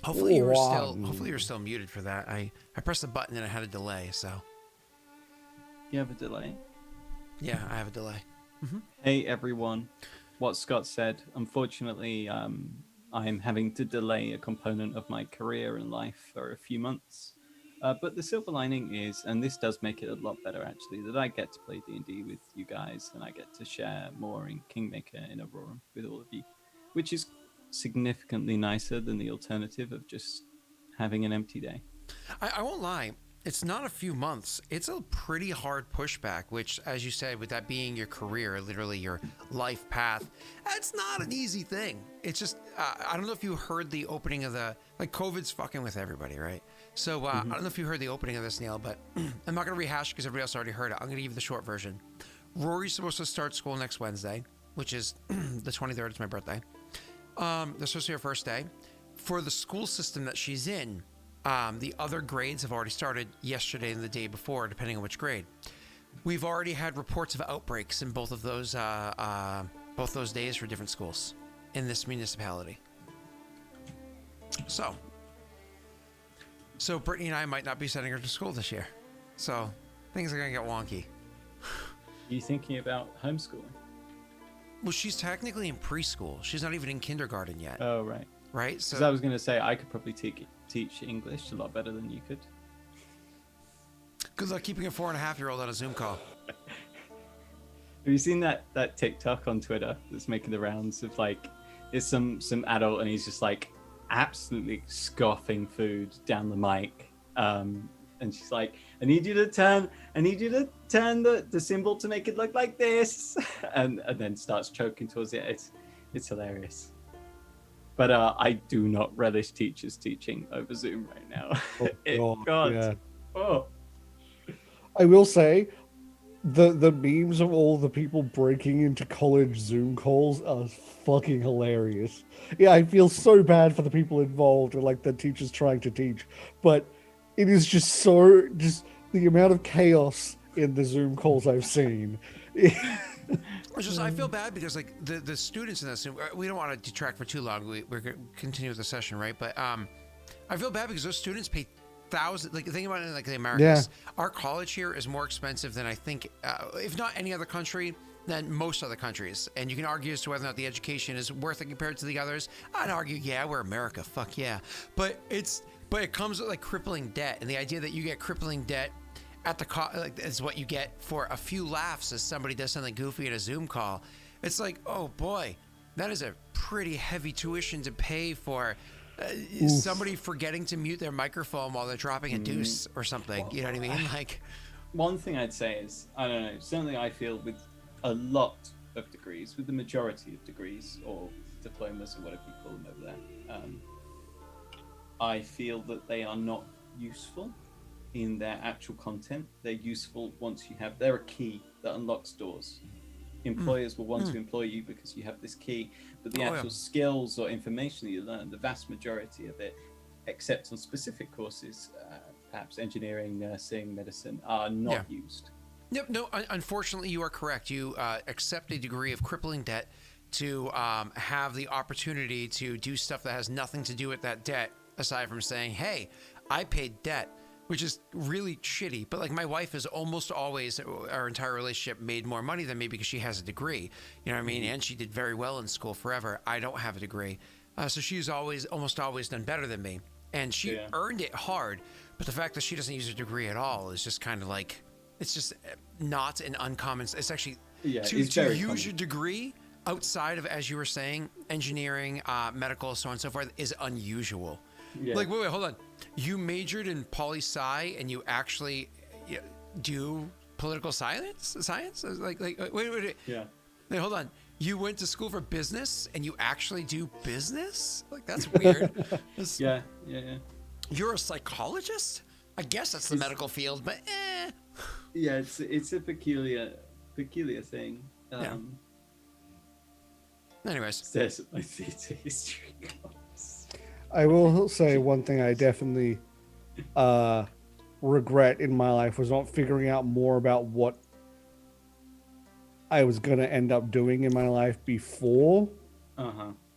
Hopefully you were still. Hopefully you were still muted for that. I pressed the button and it had a delay. So You have a delay. yeah, I have a delay. Hey everyone, what Scott said. Unfortunately, I'm having to delay a component of my career and life for a few months. But the silver lining is, and this does make it a lot better actually, that I get to play D&D with you guys, and I get to share more in Kingmaker in Aurorum with all of you, which is significantly nicer than the alternative of just having an empty day. I won't lie. It's not a few months. It's a pretty hard pushback, which, as you said, with that being your career, literally your life path, that's not an easy thing. It's just, I don't know if you heard the opening of COVID's fucking with everybody, right? So I don't know if you heard the opening of this, Neil, but I'm not going to rehash because everybody else already heard it. I'm going to give you the short version. Rory's supposed to start school next Wednesday, which is the 23rd. It's my birthday. This supposed to be her first day. For the school system that she's in, the other grades have already started yesterday and the day before, depending on which grade. We've already had reports of outbreaks in both those days for different schools in this municipality. So Brittany and I might not be sending her to school this year. So things are going to get wonky. Are you thinking about homeschooling? Well, she's technically in preschool. She's not even in kindergarten yet. Oh, right. Right? So Because I was going to say, I could probably teach English a lot better than you could. Good luck keeping a 4.5-year-old on a Zoom call. Have you seen that TikTok on Twitter that's making the rounds of it's some adult and he's just absolutely scoffing food down the mic. And she's like, I need you to turn the symbol to make it look like this. And then starts choking towards it. It's hilarious. But I do not relish teachers teaching over Zoom right now. God. Yeah. Oh. I will say, the memes of all the people breaking into college Zoom calls are fucking hilarious. Yeah, I feel so bad for the people involved or the teachers trying to teach, but it is just the amount of chaos in the Zoom calls I've seen. I feel bad because the students in this, we don't want to detract for too long. We're going to continue with the session, right? But I feel bad because those students pay thousands. Think about it the Americas. Yeah. Our college here is more expensive than I think, if not any other country, than most other countries. And you can argue as to whether or not the education is worth it compared to the others. I'd argue, yeah, we're America. Fuck yeah. But it comes with crippling debt, and the idea that you get crippling debt at the is what you get for a few laughs as somebody does something goofy in a Zoom call. It's oh boy, that is a pretty heavy tuition to pay for somebody forgetting to mute their microphone while they're dropping a deuce or something. You know what I mean? One thing I'd say is, I don't know, certainly I feel with a lot of degrees, with the majority of degrees or diplomas or whatever you call them over there, I feel that they are not useful in their actual content. They're useful once they're a key that unlocks doors. Employers will want to employ you because you have this key, but the actual skills or information that you learn, the vast majority of it, except on specific courses, perhaps engineering, nursing, medicine, are not used. Yep. No, unfortunately, you are correct. You accept a degree of crippling debt to have the opportunity to do stuff that has nothing to do with that debt, aside from saying, hey, I paid debt, which is really shitty. But my wife is almost always, our entire relationship, made more money than me because she has a degree. You know what I mean? And she did very well in school forever. I don't have a degree. So she's almost always done better than me. And she earned it hard. But the fact that she doesn't use her degree at all is just kind of it's just not an uncommon. It's actually, to use your degree outside of, as you were saying, engineering, medical, so on and so forth, is unusual. Yeah. Wait, hold on. You majored in poli-sci and you actually do political science? Wait. Yeah. Wait, hold on. You went to school for business and you actually do business? That's weird. Yeah. You're a psychologist? I guess that's the medical field, but Yeah, it's a peculiar thing. Anyways. Says my theatre history class. I will say one thing I definitely regret in my life was not figuring out more about what I was going to end up doing in my life before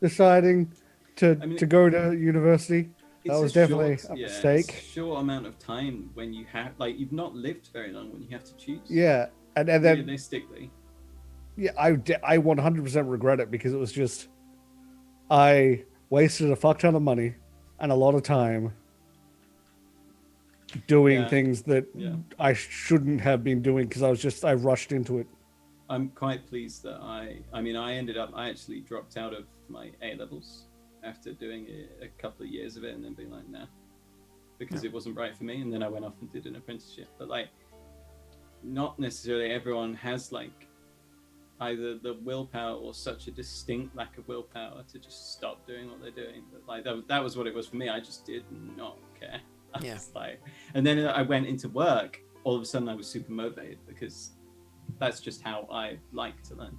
deciding to I mean, to go to university. That it's was a definitely short, a yeah, it's mistake. a short amount of time when you have, like, you've not lived very long when you have to choose. Yeah, and then Realistically, yeah, I 100% regret it because it was just I wasted a fuck ton of money and a lot of time doing yeah, things that yeah. I shouldn't have been doing because I rushed into it. I'm quite pleased that I mean, I actually dropped out of my A levels after doing a couple of years of it and then being like, nah, because it wasn't right for me. And then I went off and did an apprenticeship. But like, not necessarily everyone has like either the willpower or such a distinct lack of willpower to just stop doing what they're doing. But like that was what it was for me. I just did not care. I Yeah. was like, and then I went into work. All of a sudden, I was super motivated because that's just how I like to learn.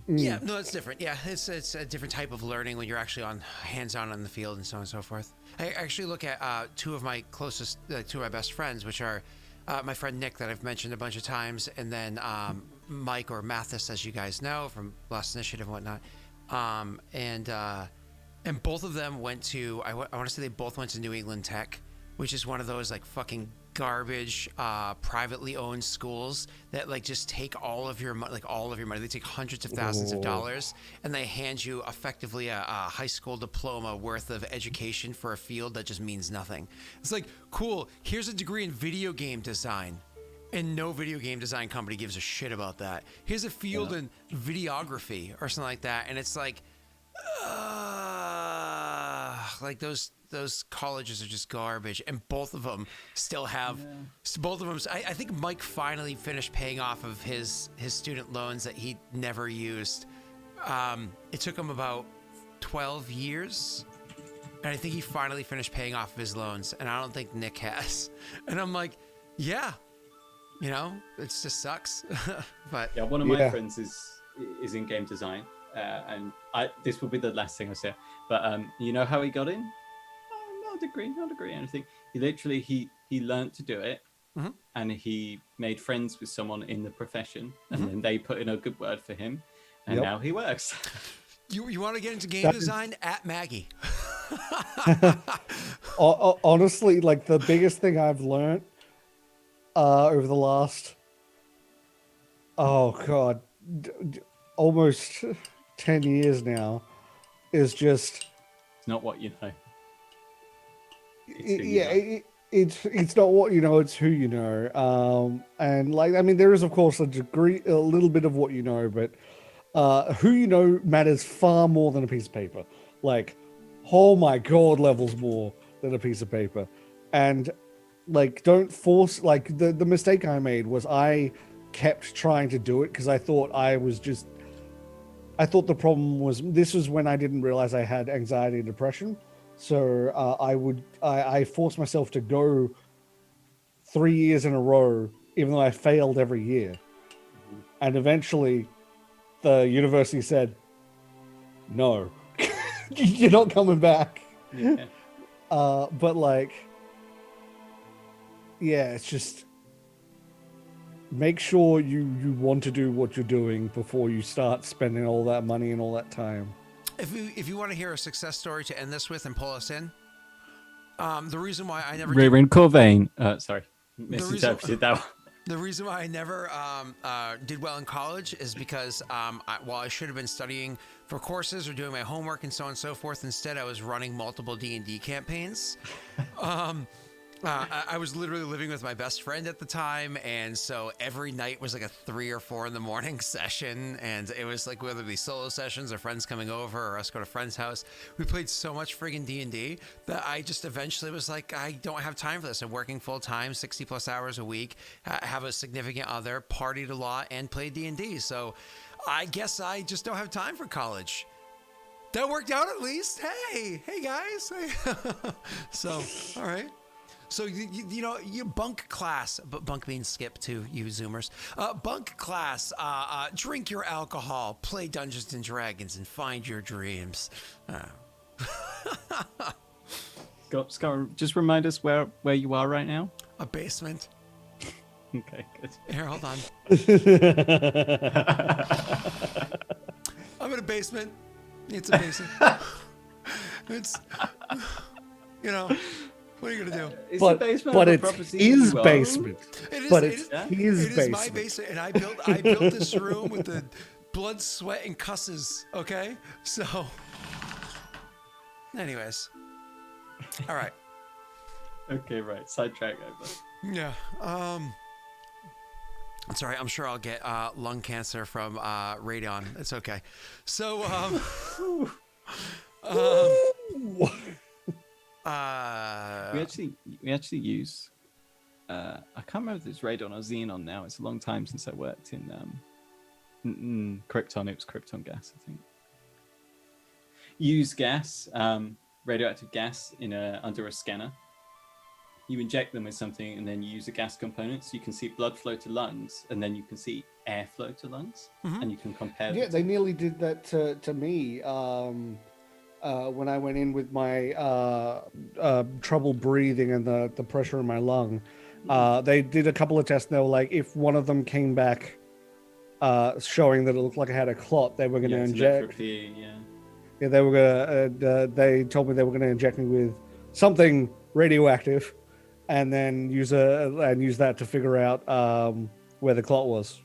Yeah, no, it's different. Yeah, it's a different type of learning when you're actually on hands-on in the field and so on and so forth. I actually look at two of my closest, two of my best friends, which are my friend Nick that I've mentioned a bunch of times, and then Mike or Mathis, as you guys know from Last Initiative and whatnot. And both of them went to I want to say they both went to New England Tech, which is one of those like fucking garbage privately owned schools that like just take all of your money, they take hundreds of thousands of dollars and they hand you effectively a high school diploma worth of education for a field that just means nothing. It's like, cool, here's a degree in video game design, and no video game design company gives a shit about that. Here's a field in videography or something like that, and it's like those colleges are just garbage, and both of them still have both of them. I think Mike finally finished paying off of his student loans that he never used. It took him about 12 years, and I think he finally finished paying off of his loans, and I don't think Nick has. And I'm like, yeah, you know, it just sucks. But yeah, one of my friends is in game design, and this will be the last thing I say. But you know how he got in? Not a degree, anything. He literally he learned to do it, and he made friends with someone in the profession, and then they put in a good word for him, and now he works. You want to get into game design? At Maggie. Honestly, like the biggest thing I've learned over the last almost 10 years now is just It's not what you know. It's not what you know, it's who you know. And like, I mean, there is of course a little bit of what you know, but who you know matters far more than a piece of paper. Like, oh my god, levels more than a piece of paper. And like, don't force, like the mistake I made was I kept trying to do it because I thought the problem was, this was when I didn't realize I had anxiety and depression. So I forced myself to go 3 years in a row, even though I failed every year. And eventually the university said, no, you're not coming back. Yeah. But like, yeah, it's just make sure you want to do what you're doing before you start spending all that money and all that time. If you want to hear a success story to end this with and pull us in, the reason why I never Raerin Corvain. Sorry, misinterpreted that one. The reason why I never did well in college is because while I should have been studying for courses or doing my homework and so on and so forth, instead I was running multiple D&D campaigns. I was literally living with my best friend at the time, and so every night was like a 3 or 4 in the morning session, and it was like whether it be solo sessions or friends coming over or us go to a friend's house. We played so much friggin' D&D that I just eventually was like, I don't have time for this. I'm working full time, 60 plus hours a week, have a significant other, partied a lot, and played D&D. So I guess I just don't have time for college. That worked out at least. Hey guys. So, all right. So, you know, you bunk class, but bunk means skip to you Zoomers. Bunk class, drink your alcohol, play Dungeons and Dragons, and find your dreams. Scott, just remind us where you are right now. A basement. Okay, good. Here, hold on. I'm in a basement. It's a basement. It's, what are you gonna do? It's but the basement but of a it's property his you own. basement. It is. But it it's is, his it is basement. my basement, and I built this room with the blood, sweat, and cusses. Okay, so, anyways, all right. Okay, right. Sidetrack over. Yeah. It's all right. I'm sure I'll get lung cancer from radon. It's okay. So, We actually use. I can't remember if it's radon or xenon now. It's a long time since I worked in Krypton. It was Krypton gas, I think. Use gas, radioactive gas, under a scanner. You inject them with something, and then you use a gas component, so you can see blood flow to lungs, and then you can see air flow to lungs, and you can compare. Yeah, they nearly did that to me when I went in with my trouble breathing and the pressure in my lung. They did a couple of tests, and they were like, if one of them came back showing that it looked like I had a clot, they were going to inject. Yeah, they were gonna. They told me they were going to inject me with something radioactive, and then use that to figure out where the clot was.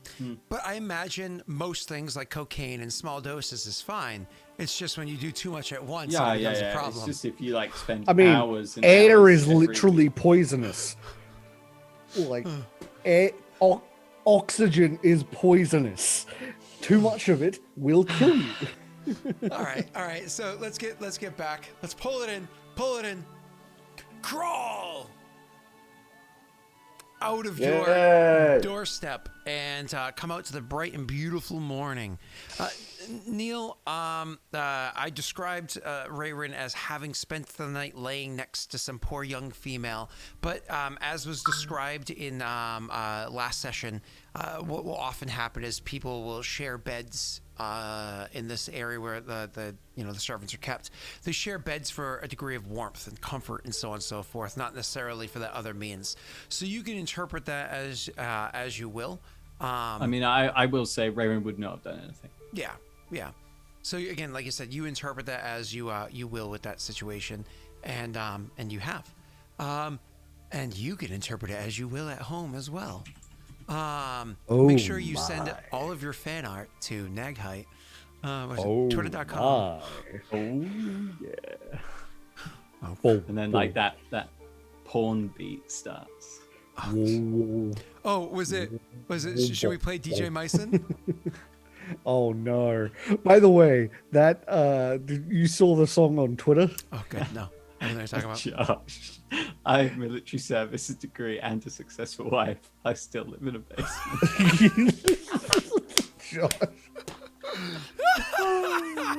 But I imagine most things like cocaine in small doses is fine. It's just when you do too much at once, it becomes a problem. It's just if you spend hours. And air hours is literally poisonous. Like, oxygen is poisonous. Too much of it will kill you. All right. So let's get back. Let's pull it in. Crawl out of your doorstep and come out to the bright and beautiful morning. Neil, I described Raerin as having spent the night laying next to some poor young female, but as was described in last session, what will often happen is people will share beds in this area where the servants are kept. They share beds for a degree of warmth and comfort and so on and so forth, not necessarily for that other means. So you can interpret that as you will. I will say Raerin would not have done anything. Yeah. So again, like you said, you interpret that as you will with that situation, and you have, and you can interpret it as you will at home as well. Make sure you send all of your fan art to Naghite. Twitter.com. Oh yeah. Oh, and then that porn beat starts. Was it? Should we play DJ Myson? Oh no! By the way, that you saw the song on Twitter? Oh, good. No, I don't know what you're talking about. Josh, I have military services degree and a successful wife. I still live in a basement. Josh.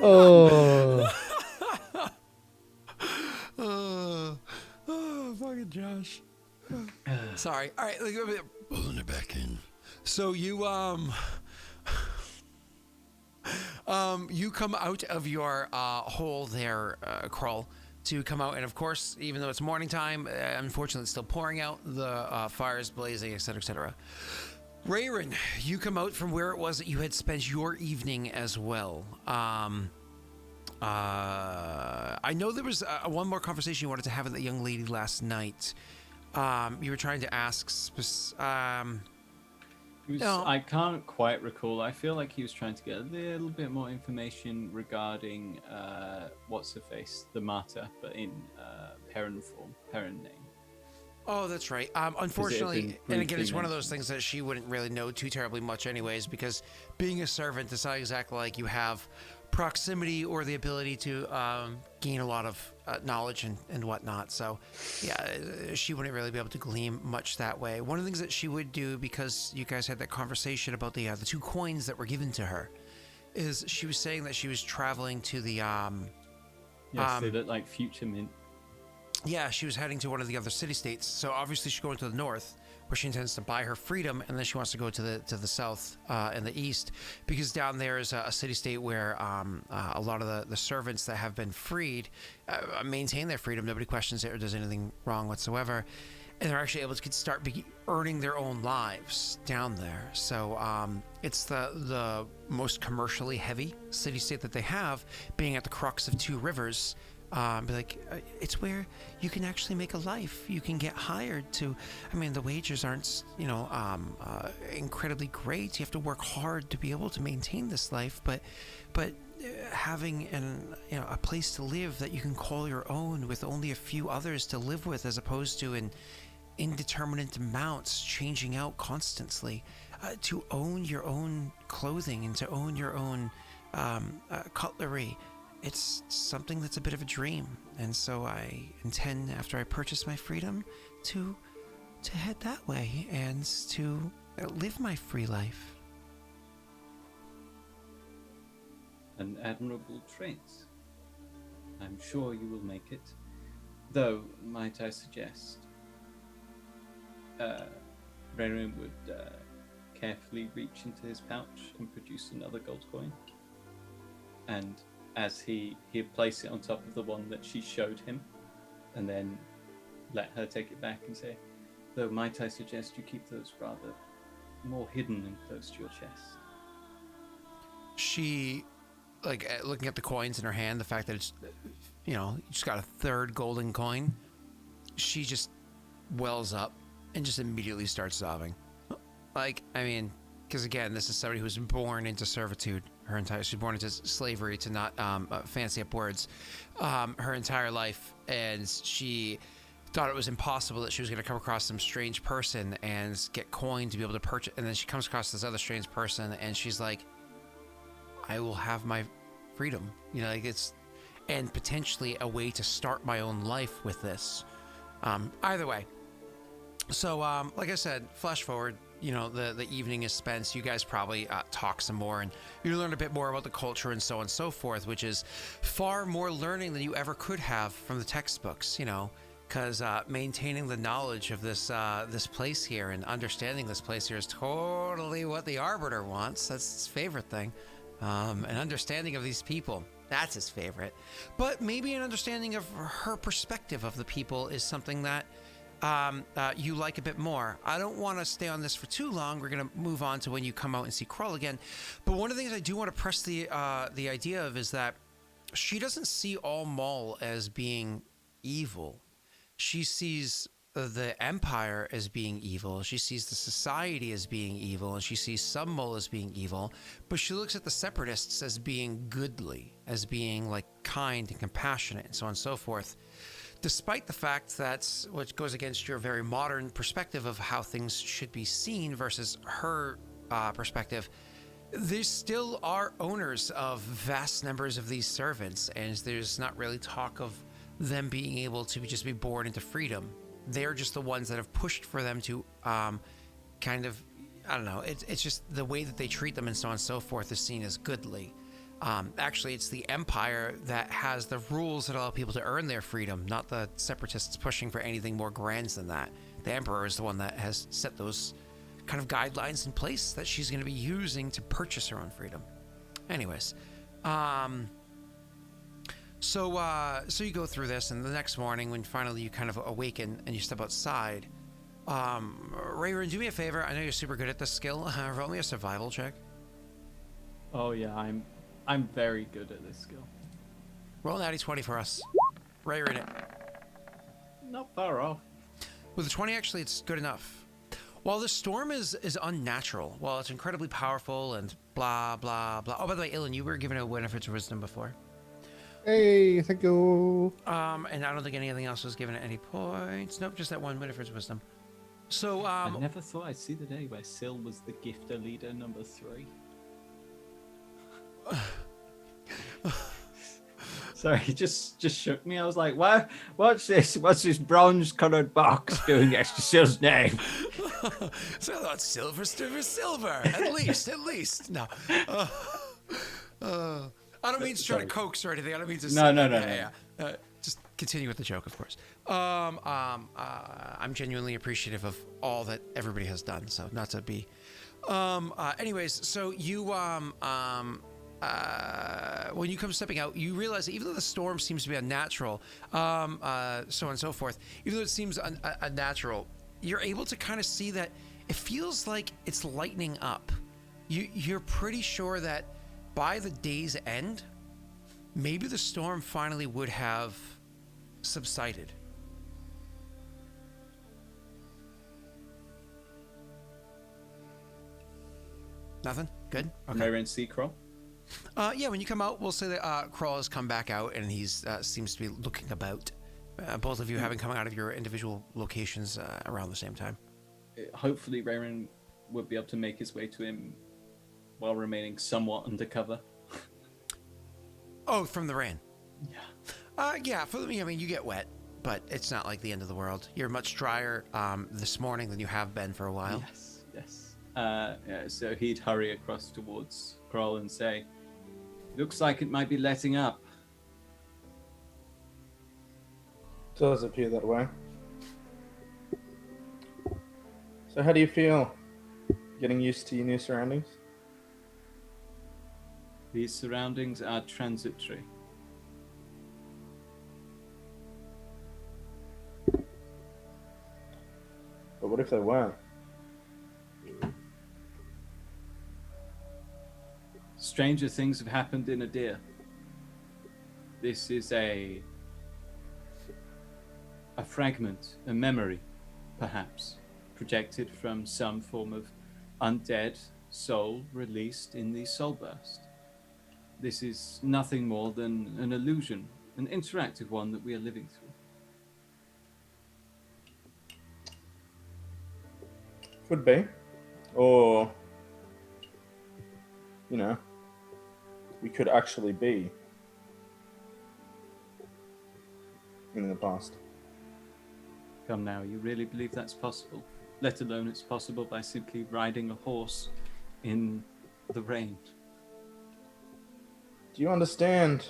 Oh, fucking Josh. Sorry. All right, pulling it back in. So you you come out of your hole there, Krull, to come out, and of course, even though it's morning time, unfortunately it's still pouring out, the fires blazing, etc., etc. Raerin, you come out from where it was that you had spent your evening as well. I know there was one more conversation you wanted to have with that young lady last night. You were trying to ask... I can't quite recall. I feel like he was trying to get a little bit more information regarding what's her face, the martyr, but in Perrin form, Perrin name. Oh, that's right. Unfortunately, and again, it's one of those things that she wouldn't really know too terribly much anyways, because being a servant, it's not exactly like you have proximity or the ability to gain a lot of knowledge and whatnot. So, yeah, she wouldn't really be able to glean much that way. One of the things that she would do, because you guys had that conversation about the 2 coins that were given to her, is she was saying that she was traveling to the... yes, they look like future mint. Yeah, she was heading to one of the other city-states. So obviously she's going to the north, where she intends to buy her freedom, and then she wants to go to the south and the east, because down there is a city-state where a lot of the servants that have been freed maintain their freedom. Nobody questions it or does anything wrong whatsoever. and they're actually able to start earning their own lives down there. So it's the most commercially heavy city-state that they have, being at the crux of two rivers. It's where you can actually make a life. You can get hired to. I mean, the wages aren't, incredibly great. You have to work hard to be able to maintain this life, but having a place to live that you can call your own, with only a few others to live with, as opposed to an indeterminate amounts changing out constantly, to own your own clothing and to own your own cutlery. It's something that's a bit of a dream, and so I intend, after I purchase my freedom, to head that way and to live my free life. An admirable trait. I'm sure you will make it. Though, might I suggest, Raerin would carefully reach into his pouch and produce another gold coin. And as he'd place it on top of the one that she showed him, and then let her take it back and say, though might I suggest you keep those rather more hidden and close to your chest. She, looking at the coins in her hand, the fact that it's, just got a third golden coin, she just wells up and just immediately starts sobbing. Because again, this is somebody who's born into servitude she's born into slavery, to not fancy up words, her entire life, and she thought it was impossible that she was going to come across some strange person and get coin to be able to purchase, and then she comes across this other strange person, and she's like, I will have my freedom, it's, and potentially a way to start my own life with this. Either way. So, like I said, flash forward, the evening is spent. You guys probably talk some more, and you learn a bit more about the culture and so on and so forth, which is far more learning than you ever could have from the textbooks, because maintaining the knowledge of this place here and understanding this place here is totally what the Arbiter wants. That's his favorite thing. An understanding of these people, that's his favorite. But maybe an understanding of her perspective of the people is something that you like a bit more. I don't want to stay on this for too long. We're going to move on to when you come out and see Krull again. But one of the things I do want to press the idea of is that she doesn't see all Maul as being evil. She sees the Empire as being evil. She sees the Society as being evil, and she sees some Maul as being evil. But she looks at the Separatists as being goodly, as being kind and compassionate, and so on and so forth. Despite the fact that, which goes against your very modern perspective of how things should be seen versus her perspective, there still are owners of vast numbers of these servants, and there's not really talk of them being able to just be born into freedom. They're just the ones that have pushed for them to it's just the way that they treat them and so on and so forth is seen as goodly. Actually, it's the Empire that has the rules that allow people to earn their freedom, not the Separatists pushing for anything more grand than that. The Emperor is the one that has set those kind of guidelines in place that she's going to be using to purchase her own freedom. Anyways, so you go through this, and the next morning, when finally you kind of awaken and you step outside, Raerin, do me a favor. I know you're super good at this skill. Roll me a survival check. Oh yeah, I'm very good at this skill. Roll an natty 20 for us. Raerin it. Not far off. With a 20, actually, it's good enough. While the storm is unnatural, while it's incredibly powerful and blah, blah, blah. Oh, by the way, Ilen, you were given a Winifred's Wisdom before. Hey, thank you. And I don't think anything else was given at any points. Nope, just that one Winifred's Wisdom. So, I never thought I'd see the day where Syl was the gifter leader number 3. Sorry, it just shook me. I was like, "What? What's this? What's this bronze-colored box doing next to Syl's name?" So I thought silver stood for silver. At least. No. I don't mean to try to coax or anything. I don't mean to. No. Just continue with the joke, of course. I'm genuinely appreciative of all that everybody has done. So not to be. Anyways, so you when you come stepping out, you realize that even though the storm seems to be unnatural, so on and so forth, even though it seems unnatural, you're able to kind of see that it feels like it's lightening up. You're pretty sure that by the day's end, maybe the storm finally would have subsided. Nothing? Good? Okay. Raerin see Kroll? Yeah, when you come out, we'll say that Kroll has come back out and he's seems to be looking about. Both of you having come out of your individual locations around the same time. Hopefully Raerin would be able to make his way to him while remaining somewhat undercover. Oh, from the rain. Yeah. Yeah. For me, I mean, you get wet, but it's not like the end of the world. You're much drier this morning than you have been for a while. Yes, yes. Yeah, so he'd hurry across towards Kroll and say, "Looks like it might be letting up." Does appear that way. So how do you feel? Getting used to your new surroundings? These surroundings are transitory. But what if they weren't? Stranger things have happened in Adir. This is a fragment, a memory, perhaps, projected from some form of undead soul released in the soul burst. This is nothing more than an illusion, an interactive one that we are living through. Could be. Or, you know, we could actually be in the past. Come now, you really believe that's possible? Let alone it's possible by simply riding a horse in the rain. Do you understand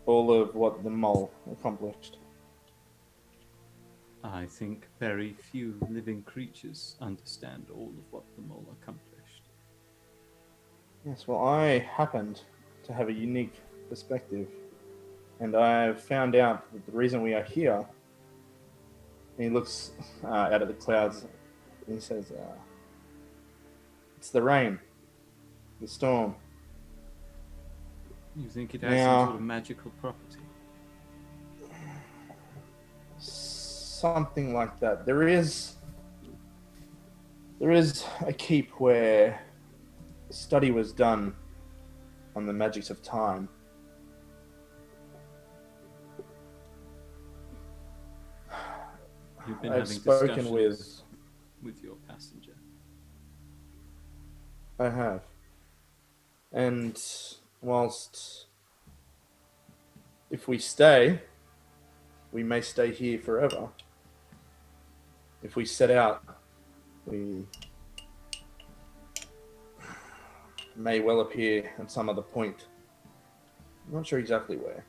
all of what the mole accomplished? I think very few living creatures understand all of what the mole accomplished. Yes, well, I happened to have a unique perspective, and I've found out that the reason we are here, and he looks out at the clouds, and he says, it's the rain, the storm. You think it has Now- some sort of magical property? Something like that. There is a keep where a study was done on the magics of time. You've been I've having spoken discussions with your passenger. I have. And whilst if we stay, we may stay here forever. If we set out, we may well appear at some other point. I'm not sure exactly where.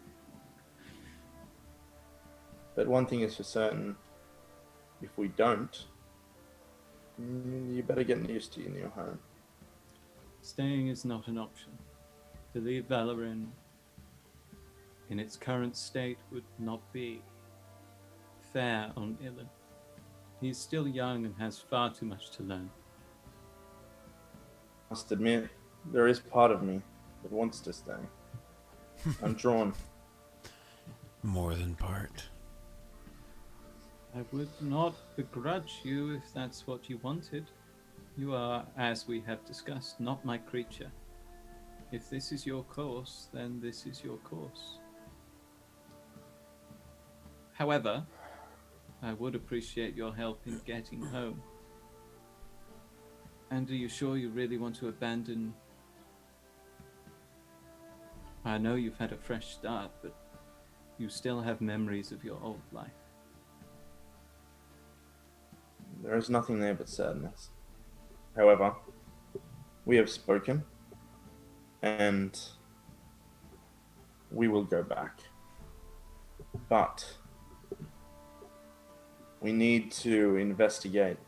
But one thing is for certain, if we don't, you better get used to your new home. Staying is not an option. To leave Daelric in its current state would not be fair on Ilen. He's still young and has far too much to learn. I must admit, there is part of me that wants to stay. I'm drawn. More than part. I would not begrudge you if that's what you wanted. You are, as we have discussed, not my creature. If this is your course, then this is your course. However, I would appreciate your help in getting home. And are you sure you really want to abandon... I know you've had a fresh start, but you still have memories of your old life. There is nothing there but sadness. However, we have spoken, and we will go back. But we need to investigate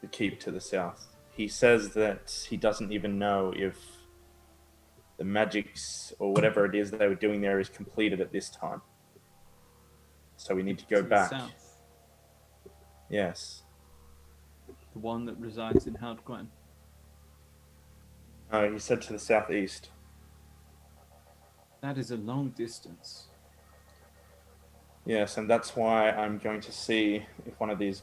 the keep to the south he says that he doesn't even know if the magics or whatever it is that they were doing there is completed at this time. So we need to go the back. south, Yes. the one that resides in Haldgwen. No, he said to the southeast. That is a long distance. Yes, and that's why I'm going to see if one of these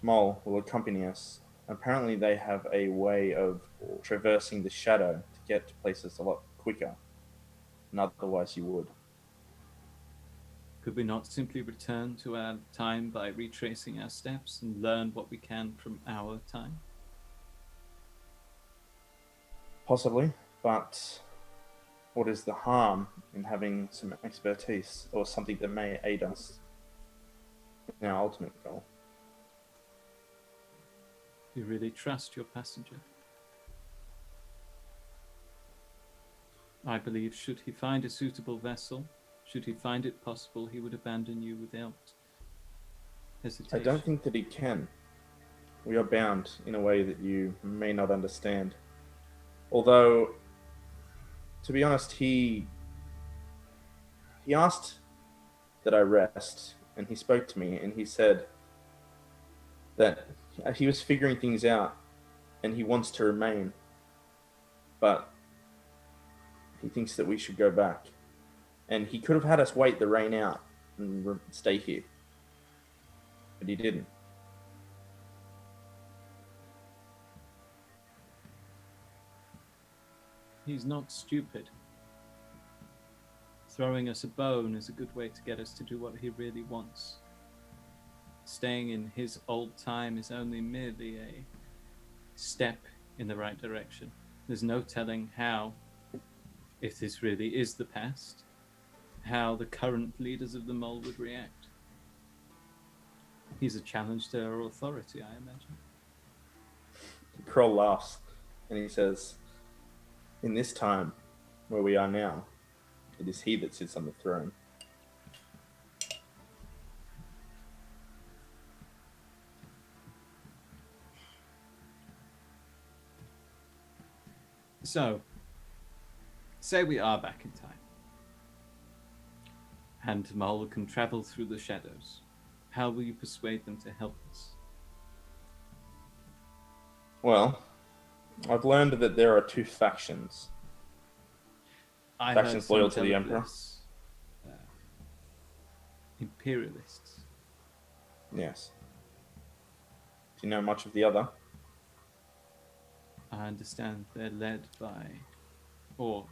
mole will accompany us. Apparently they have a way of traversing the shadow to get to places a lot quicker than otherwise you would. Could we not simply return to our time by retracing our steps and learn what we can from our time? Possibly, but what is the harm in having some expertise or something that may aid us in our ultimate goal? You really trust your passenger? I believe should he find a suitable vessel, should he find it possible, he would abandon you without hesitation. I don't think that he can. We are bound in a way that you may not understand. Although, to be honest, he asked that I rest, and he spoke to me, and he said that he was figuring things out, and he wants to remain, but he thinks that we should go back. And he could have had us wait the rain out and stay here, but he didn't. He's not stupid. Throwing us a bone is a good way to get us to do what he really wants. Staying in his old time is only merely a step in the right direction. There's no telling how, if this really is the past, how the current leaders of the mole would react. He's a challenge to our authority, I imagine. Kroll laughs, and he says, in this time, where we are now, it is he that sits on the throne. So, say we are back in time, and Mole can travel through the shadows. How will you persuade them to help us? Well, I've learned that there are two factions. I Factions heard loyal some to the tell of Emperor? this, imperialists. Yes. Do you know much of the other? I understand they're led by, or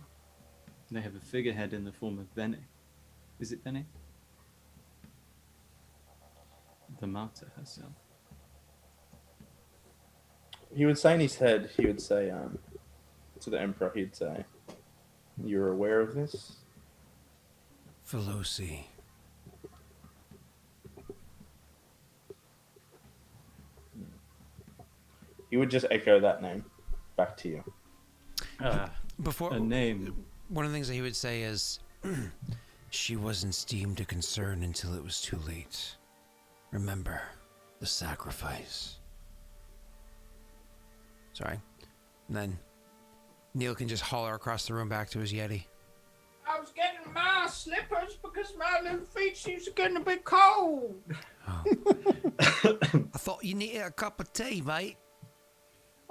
they have a figurehead in the form of Vene. Is it Vene? The martyr herself. He would say in his head, he would say, to the Emperor, he'd say, you're aware of this? Veloci. He would just echo that name back to you. Before A name. one of the things that he would say is, she wasn't deemed a concern until it was too late. Remember the sacrifice. Sorry. And then Neil can just holler across the room back to his Yeti. I was getting my slippers because my little feet seems to getting a bit cold. Oh. I thought you needed a cup of tea, mate.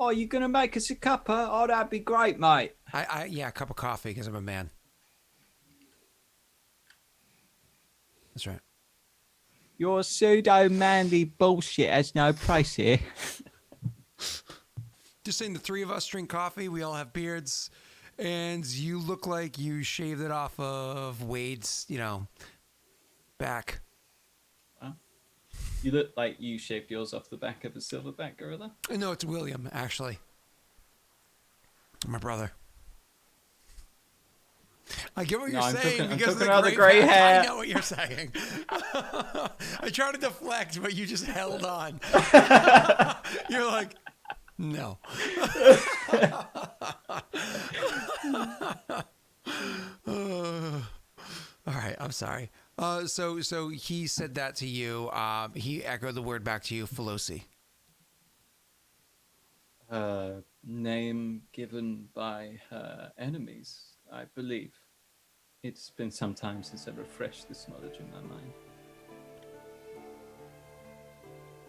Oh, you gonna make us a cuppa? Oh, that'd be great, mate. Yeah, a cup of coffee because I'm a man. That's right. Your pseudo-manly bullshit has no place here. Just saying, the three of us drink coffee. We all have beards, and you look like you shaved it off of Wade's, back. You look like you shaved yours off the back of a silverback gorilla. No, it's William, actually. My brother. I get what you're saying I'm because of talking the about the gray gray hair. hair. I know what you're saying. I tried to deflect, but you just held on. You're like, no. All right, I'm sorry. So he said that to you. He echoed the word back to you, Veloci. Her name given by her enemies, I believe. It's been some time since I refreshed this knowledge in my mind.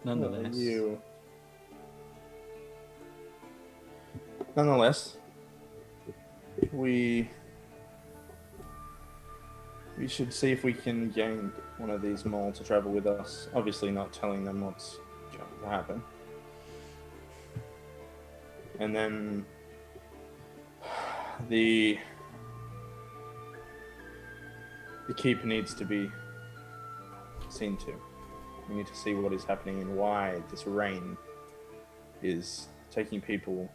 Nonetheless, Nonetheless, we should see if we can gain one of these mole to travel with us. Obviously, not telling them what's going to happen. And then the keeper needs to be seen to. We need to see what is happening and why this rain is taking people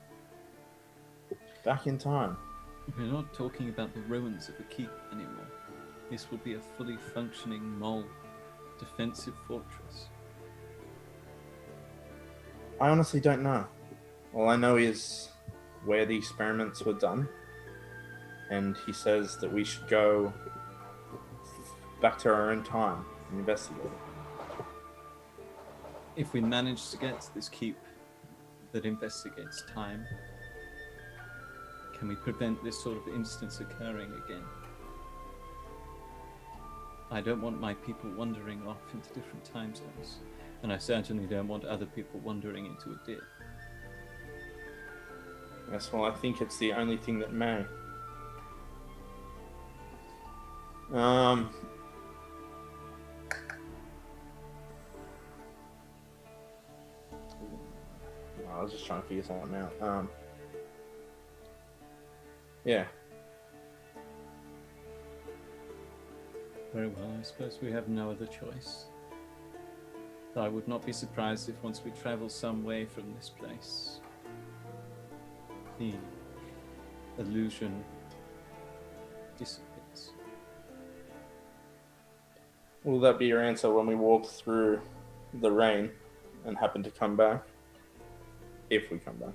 back in time. we're not talking about the ruins of a keep anymore. This will be a fully functioning mole defensive fortress. I honestly don't know. All I know is where the experiments were done, and he says that we should go back to our own time and investigate it. If we manage to get to this keep that investigates time, can we prevent this sort of instance occurring again? I don't want my people wandering off into different time zones, and I certainly don't want other people wandering into a dip. Yes, well, I think it's the only thing that may. I was just trying to figure something out. Yeah. Very well, I suppose we have no other choice. Though I would not be surprised if once we travel some way from this place, the illusion dissipates. Will that be your answer when we walk through the rain and happen to come back? If we come back.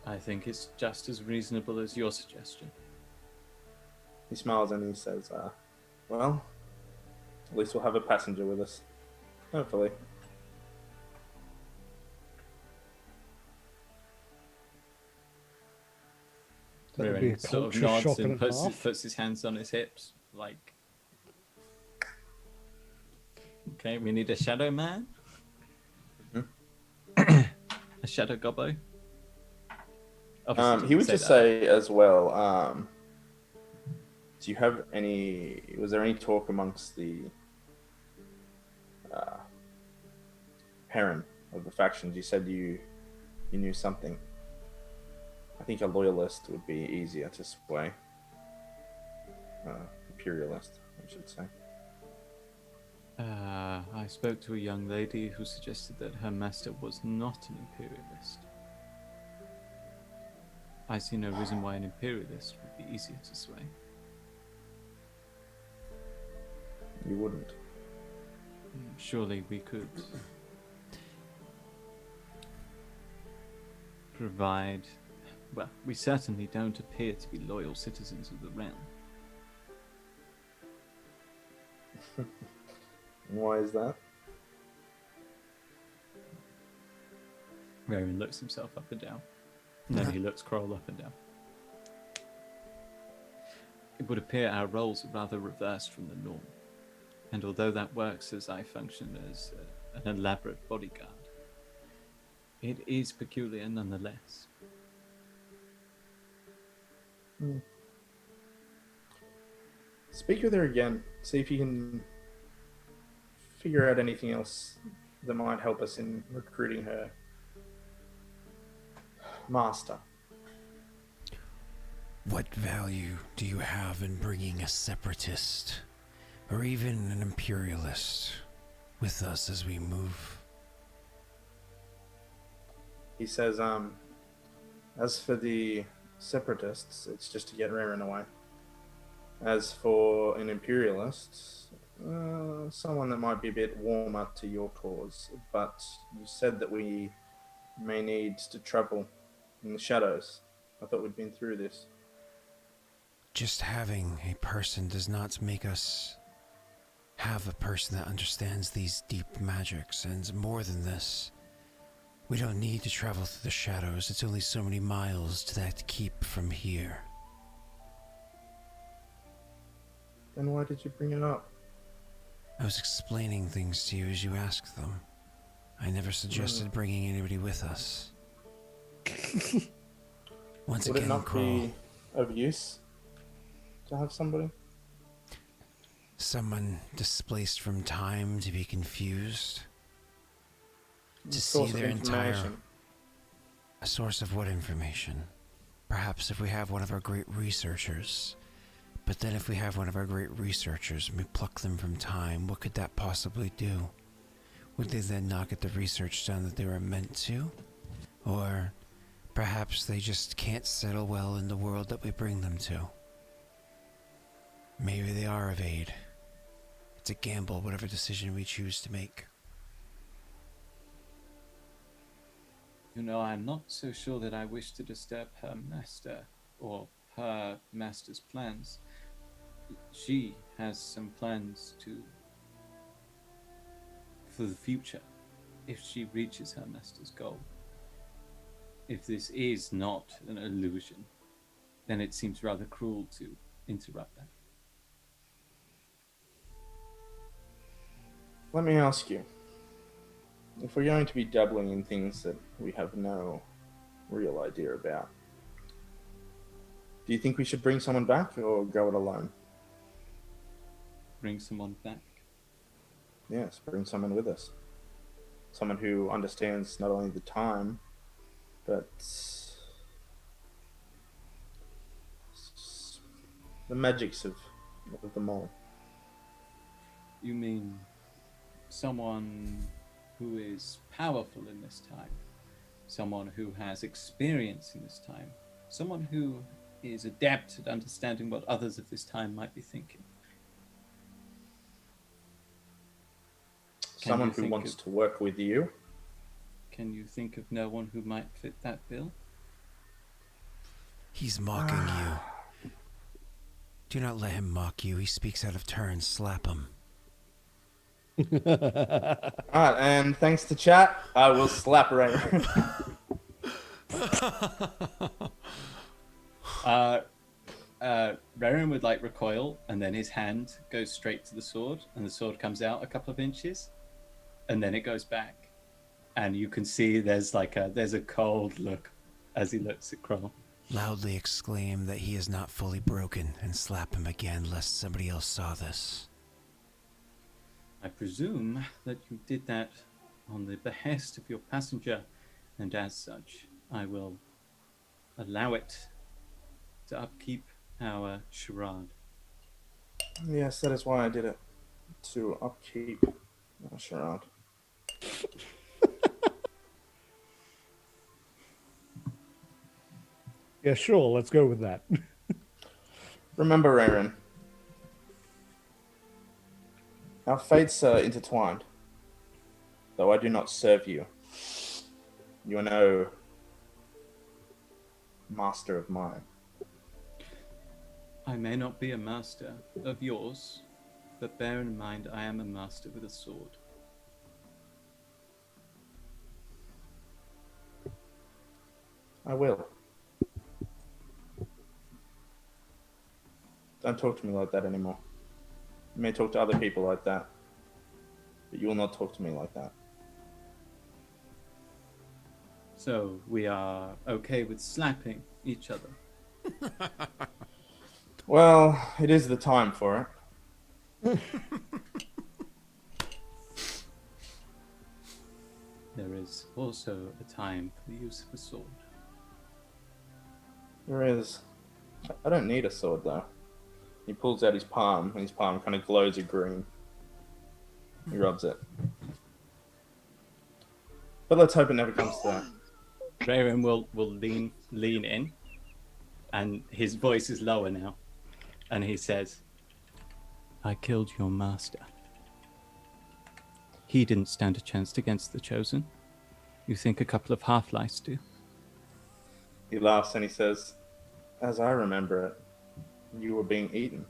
I think it's just as reasonable as your suggestion. He smiles and he says, well, at least we'll have a passenger with us. Hopefully. That'd be a Raerin sort of culture nods shock and and a half. puts his hands on his hips, like, okay, we need a shadow man? A shadow gobbo? Obviously He would say just that. say as well, do you have was there any talk amongst the parent of the factions? You said you knew something. I think a loyalist would be easier to sway. Imperialist, I should say. I spoke to a young lady who suggested that her master was not an imperialist. I see no reason why an imperialist would be easier to sway. You wouldn't. Surely we could provide... Well, we certainly don't appear to be loyal citizens of the realm. Why is that? Raerin looks himself up and down. And then he looks Kroll up and down. It would appear our roles are rather reversed from the norm. And although that works as I function as an elaborate bodyguard, it is peculiar nonetheless. Speak with her again. See if you can figure out anything else that might help us in recruiting her master. What value do you have in bringing a separatist or even an imperialist with us as we move? He says, as for the separatists, it's just to get Raerin away. As for an imperialist, someone that might be a bit warmer to your cause, but you said that we may need to travel in the shadows. I thought we'd been through this. Just having a person does not make us have a person that understands these deep magics, and more than this, We don't need to travel through the shadows. It's only so many miles to that keep from here. Then why did you bring it up? I was explaining things to you as you asked them. I never suggested bringing anybody with us. Once Would it again, not Kroll, be of use to have somebody? someone displaced from time to be confused. To see Source of their entire... information. A source of what information? Perhaps if we have one of our great researchers. But then if we have one of our great researchers and we pluck them from time, what could that possibly do? Would they then not get the research done that they were meant to? Or perhaps they just can't settle well in the world that we bring them to. Maybe they are of aid. It's a gamble, whatever decision we choose to make. You know, I'm not so sure that I wish to disturb her master or her master's plans. She has some plans for the future if she reaches her master's goal. If this is not an illusion, then it seems rather cruel to interrupt that. Let me ask you. If we're going to be dabbling in things that we have no real idea about, do you think we should bring someone back or go it alone? Bring someone back. Yes, bring someone with us. Someone who understands not only the time, but the magics of them all. You mean someone who is powerful in this time, someone who has experience in this time, someone who is adept at understanding what others of this time might be thinking. Someone who wants to work with you. Can you think of no one who might fit that bill? He's mocking you. Do not let him mock you. He speaks out of turn. Slap him. Alright, and thanks to chat, I will slap Raerin. Raerin would like recoil, and then his hand goes straight to the sword, and the sword comes out a couple of inches, and then it goes back, and you can see there's a cold look as he looks at Kroll. Loudly exclaim that he is not fully broken and slap him again lest somebody else saw this. I presume that you did that on the behest of your passenger, and as such, I will allow it to upkeep our charade. Yes, that is why I did it. To upkeep our charade. Yeah, sure, let's go with that. Remember, Raerin, our fates are intertwined. Though I do not serve you, you are no master of mine. I may not be a master of yours, but bear in mind I am a master with a sword. I will. Don't talk to me like that anymore. You may talk to other people like that, but you will not talk to me like that. So we are okay with slapping each other. Well, it is the time for it. There is also a time for the use of a sword. There is. I don't need a sword, though. He pulls out his palm, and his palm kind of glows a green. He rubs it. But let's hope it never comes to that. Raerin will lean in, and his voice is lower now, and he says, I killed your master. He didn't stand a chance against the Chosen. You think a couple of half-lives do? He laughs and he says, as I remember it, you were being eaten.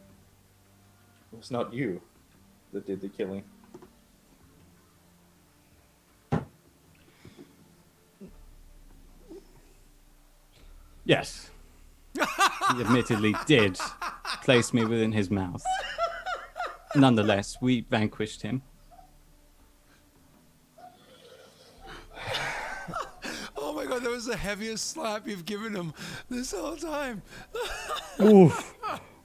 It was not you that did the killing. Yes. He admittedly did place me within his mouth. Nonetheless, we vanquished him. Oh my god, that was the heaviest slap you've given him this whole time. Oof.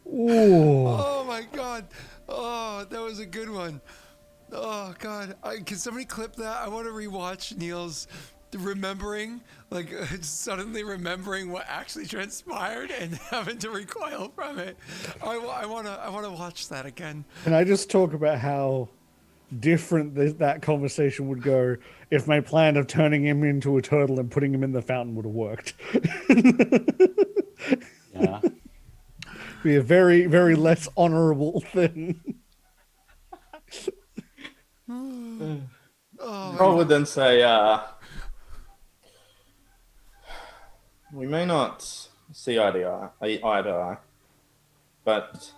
Ooh. Oh my god. Oh, that was a good one. Oh god. Can somebody clip that? I want to rewatch Neil's remembering, like suddenly remembering what actually transpired and having to recoil from it. I want to watch that again. Can I just talk about how different that conversation would go if my plan of turning him into a turtle and putting him in the fountain would have worked? Yeah. Be a very, very less honorable thing. I would then say, we may not see eye to eye, but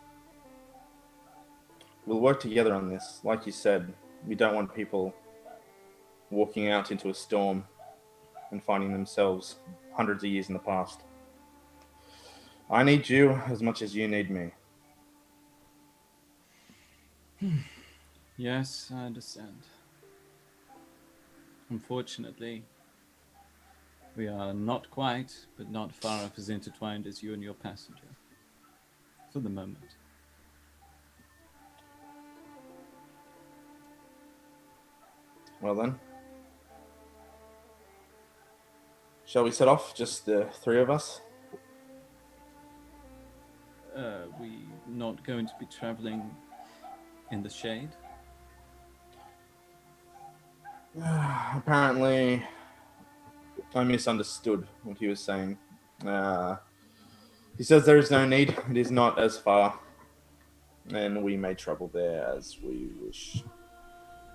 we'll work together on this. Like you said, we don't want people walking out into a storm and finding themselves hundreds of years in the past. I need you as much as you need me. Yes, I understand. Unfortunately, we are not quite, but not far off as intertwined as you and your passenger. For the moment. Well then, shall we set off, just the three of us? We not going to be traveling in the shade? Apparently, I misunderstood what he was saying. He says there is no need, it is not as far, and we may travel there as we wish.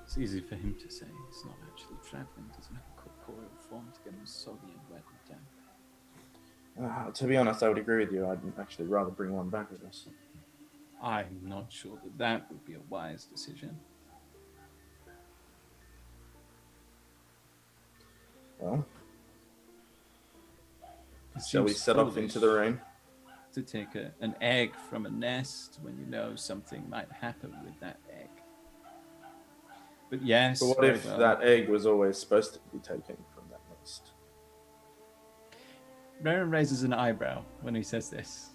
It's easy for him to say. He's not actually traveling. Doesn't have a corporeal form to get him soggy and wet and damp. To be honest, I would agree with you. I'd actually rather bring one back with us. I'm not sure that that would be a wise decision. Well, It shall we seems set off foolish into the rain? to take an egg from a nest when you know something might happen with that egg? But yes. But what very if well. that egg was always supposed to be taken from that nest? Raerin raises an eyebrow when he says this.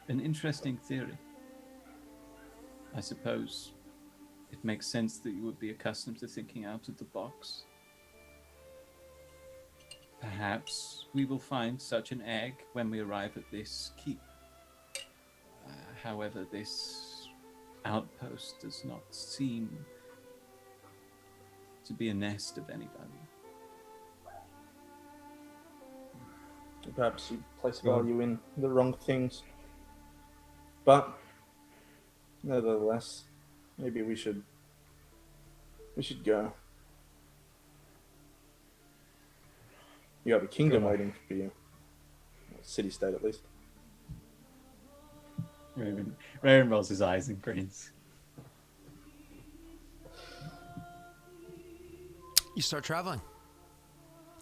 An interesting theory. I suppose it makes sense that you would be accustomed to thinking out of the box. Perhaps we will find such an egg when we arrive at this keep. However, this outpost does not seem to be a nest of any value. Perhaps you place value in the wrong things. But nevertheless, maybe we should go. You have a kingdom waiting for you. City-state, at least. Raerin rolls his eyes and grins. You start traveling.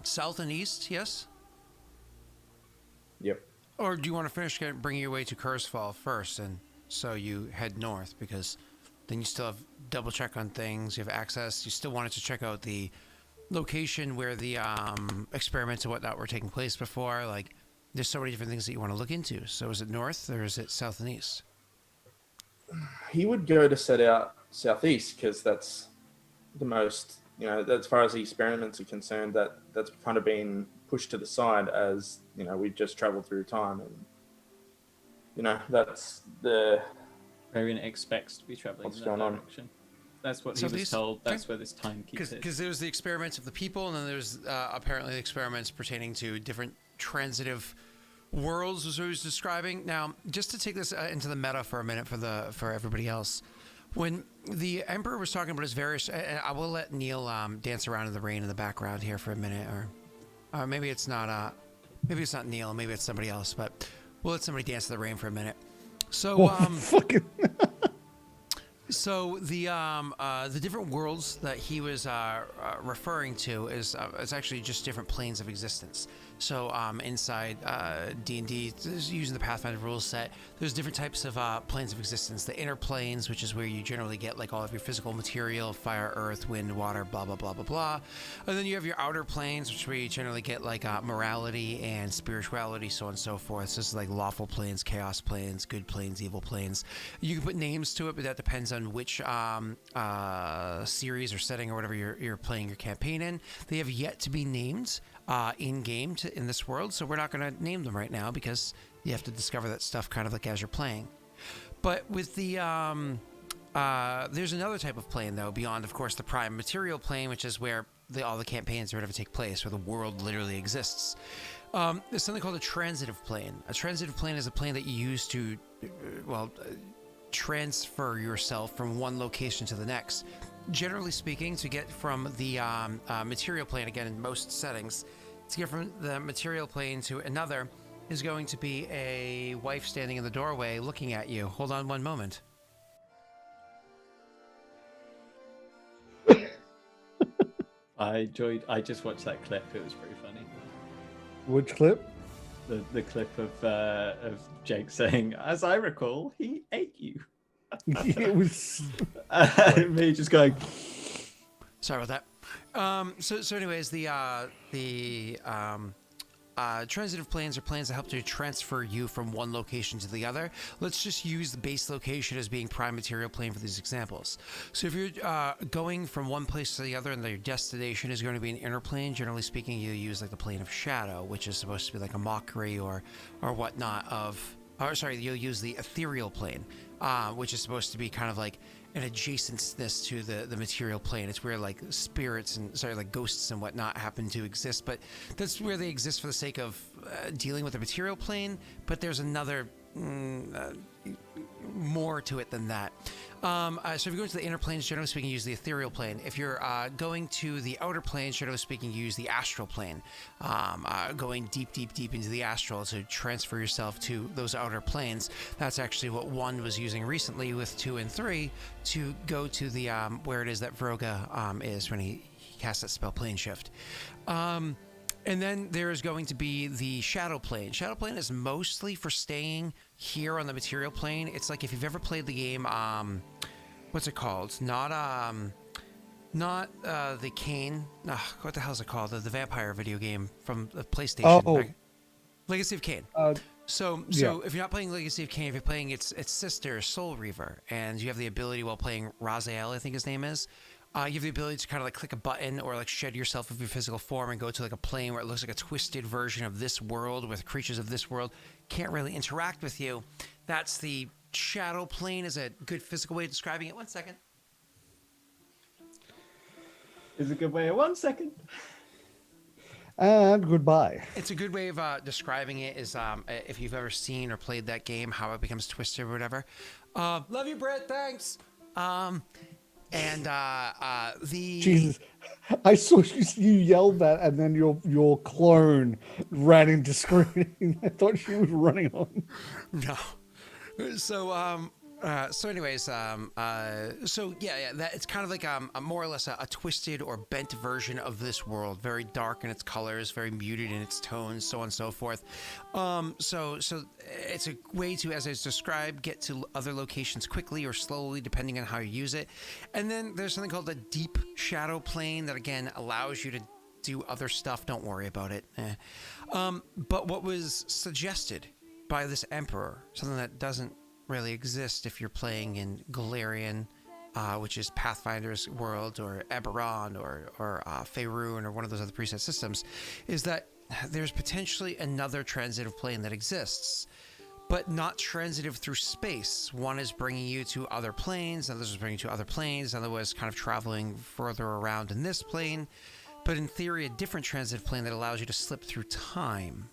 South and east, yes? Yep. Or do you want to finish bringing your way to Kurzfall first, and so you head north, because then you still have double check on things, you have access, you still wanted to check out the location where the experiments and whatnot were taking place before. Like, there's so many different things that you want to look into. So is it north or is it south and east? He would go to set out southeast because that's the most, as far as the experiments are concerned, that's kind of been pushed to the side as, we've just traveled through time, and, that's the... Raerin expects to be traveling in that direction. That's what he was told. That's where this timekeep is. Because there's the experiments of the people, and then there's apparently the experiments pertaining to different transitive worlds, was what he was describing. Now, just to take this into the meta for a minute for everybody else, when the Emperor was talking about his various, I will let Neil dance around in the rain in the background here for a minute, or maybe it's not Neil, maybe it's somebody else, but we'll let somebody dance in the rain for a minute. So, Fucking. So the different worlds that he was referring to is actually just different planes of existence. So inside D&D, using the Pathfinder rules set, there's different types of planes of existence. The inner planes, which is where you generally get like all of your physical material, fire, earth, wind, water, blah, blah, blah, blah, blah. And then you have your outer planes, which is where you generally get like morality and spirituality, so on and so forth. So this is like lawful planes, chaos planes, good planes, evil planes. You can put names to it, but that depends on which series or setting or whatever you're playing your campaign in. They have yet to be named in-game in this world, so we're not going to name them right now because you have to discover that stuff kind of like as you're playing. But with the there's another type of plane though, beyond of course the prime material plane, which is where all the campaigns or whatever take place, where the world literally exists. There's something called a transitive plane. A transitive plane is a plane that you use to transfer yourself from one location to the next. Generally speaking, to get from the material plane, again in most settings, to get from the material plane to another is going to be a wife standing in the doorway looking at you. Hold on one moment. I just watched that clip. It was pretty funny. Which clip? The clip of Jake saying, "As I recall, he ate you." It was Me just going. Sorry about that. So anyways, the transitive planes are planes that help to transfer you from one location to the other. Let's just use the base location as being prime material plane for these examples. So if you're going from one place to the other and your destination is going to be an inner plane, generally speaking, you use like the plane of shadow, which is supposed to be like a mockery or whatnot of. Or sorry, you'll use the ethereal plane, which is supposed to be kind of like an adjacentness to the material plane. It's where like spirits and like ghosts and whatnot happen to exist, but that's where they exist for the sake of dealing with the material plane. But there's another more to it than that. So if you're going to the inner planes, generally speaking, you use the ethereal plane. If you're going to the outer planes, generally speaking, you use the astral plane. Going deep into the astral to transfer yourself to those outer planes. That's actually what 1 was using recently with 2 and 3 to go to the where it is that Vroga is when he casts that spell Plane Shift. And then there is going to be the shadow plane. Shadow plane is mostly for staying here on the material plane. It's like if you've ever played the game, what's it called? Not the Kane. What the hell is it called? The vampire video game from the PlayStation. Oh. Right? Legacy of Kain. So yeah. if you're not playing Legacy of Kain, if you're playing its sister, Soul Reaver, and you have the ability while playing Raziel, I think his name is, you have the ability to kind of like click a button or like shed yourself of your physical form and go to like a plane where it looks like a twisted version of this world with creatures of this world can't really interact with you. That's the shadow plane, is a good physical way of describing it. 1 second. Is a good way of 1 second. And goodbye. It's a good way of describing it is if you've ever seen or played that game, how it becomes twisted or whatever. Love you, Brett. Thanks. And the Jesus, I saw you yelled that, and then your clone ran into screaming. I thought she was running on. No. So anyways, so yeah, that it's kind of like a more or less a twisted or bent version of this world, very dark in its colors, very muted in its tones, so on and so forth. So it's a way to, as I described, get to other locations quickly or slowly, depending on how you use it. And then there's something called the deep shadow plane that again allows you to do other stuff. Don't worry about it. But what was suggested by this emperor, something that doesn't really exist if you're playing in Golarion, which is Pathfinder's world, or Eberron, or Faerun, or one of those other preset systems, is that there's potentially another transitive plane that exists, but not transitive through space. One is bringing you to other planes, others is bringing you to other planes, another was kind of traveling further around in this plane, but in theory a different transitive plane that allows you to slip through time.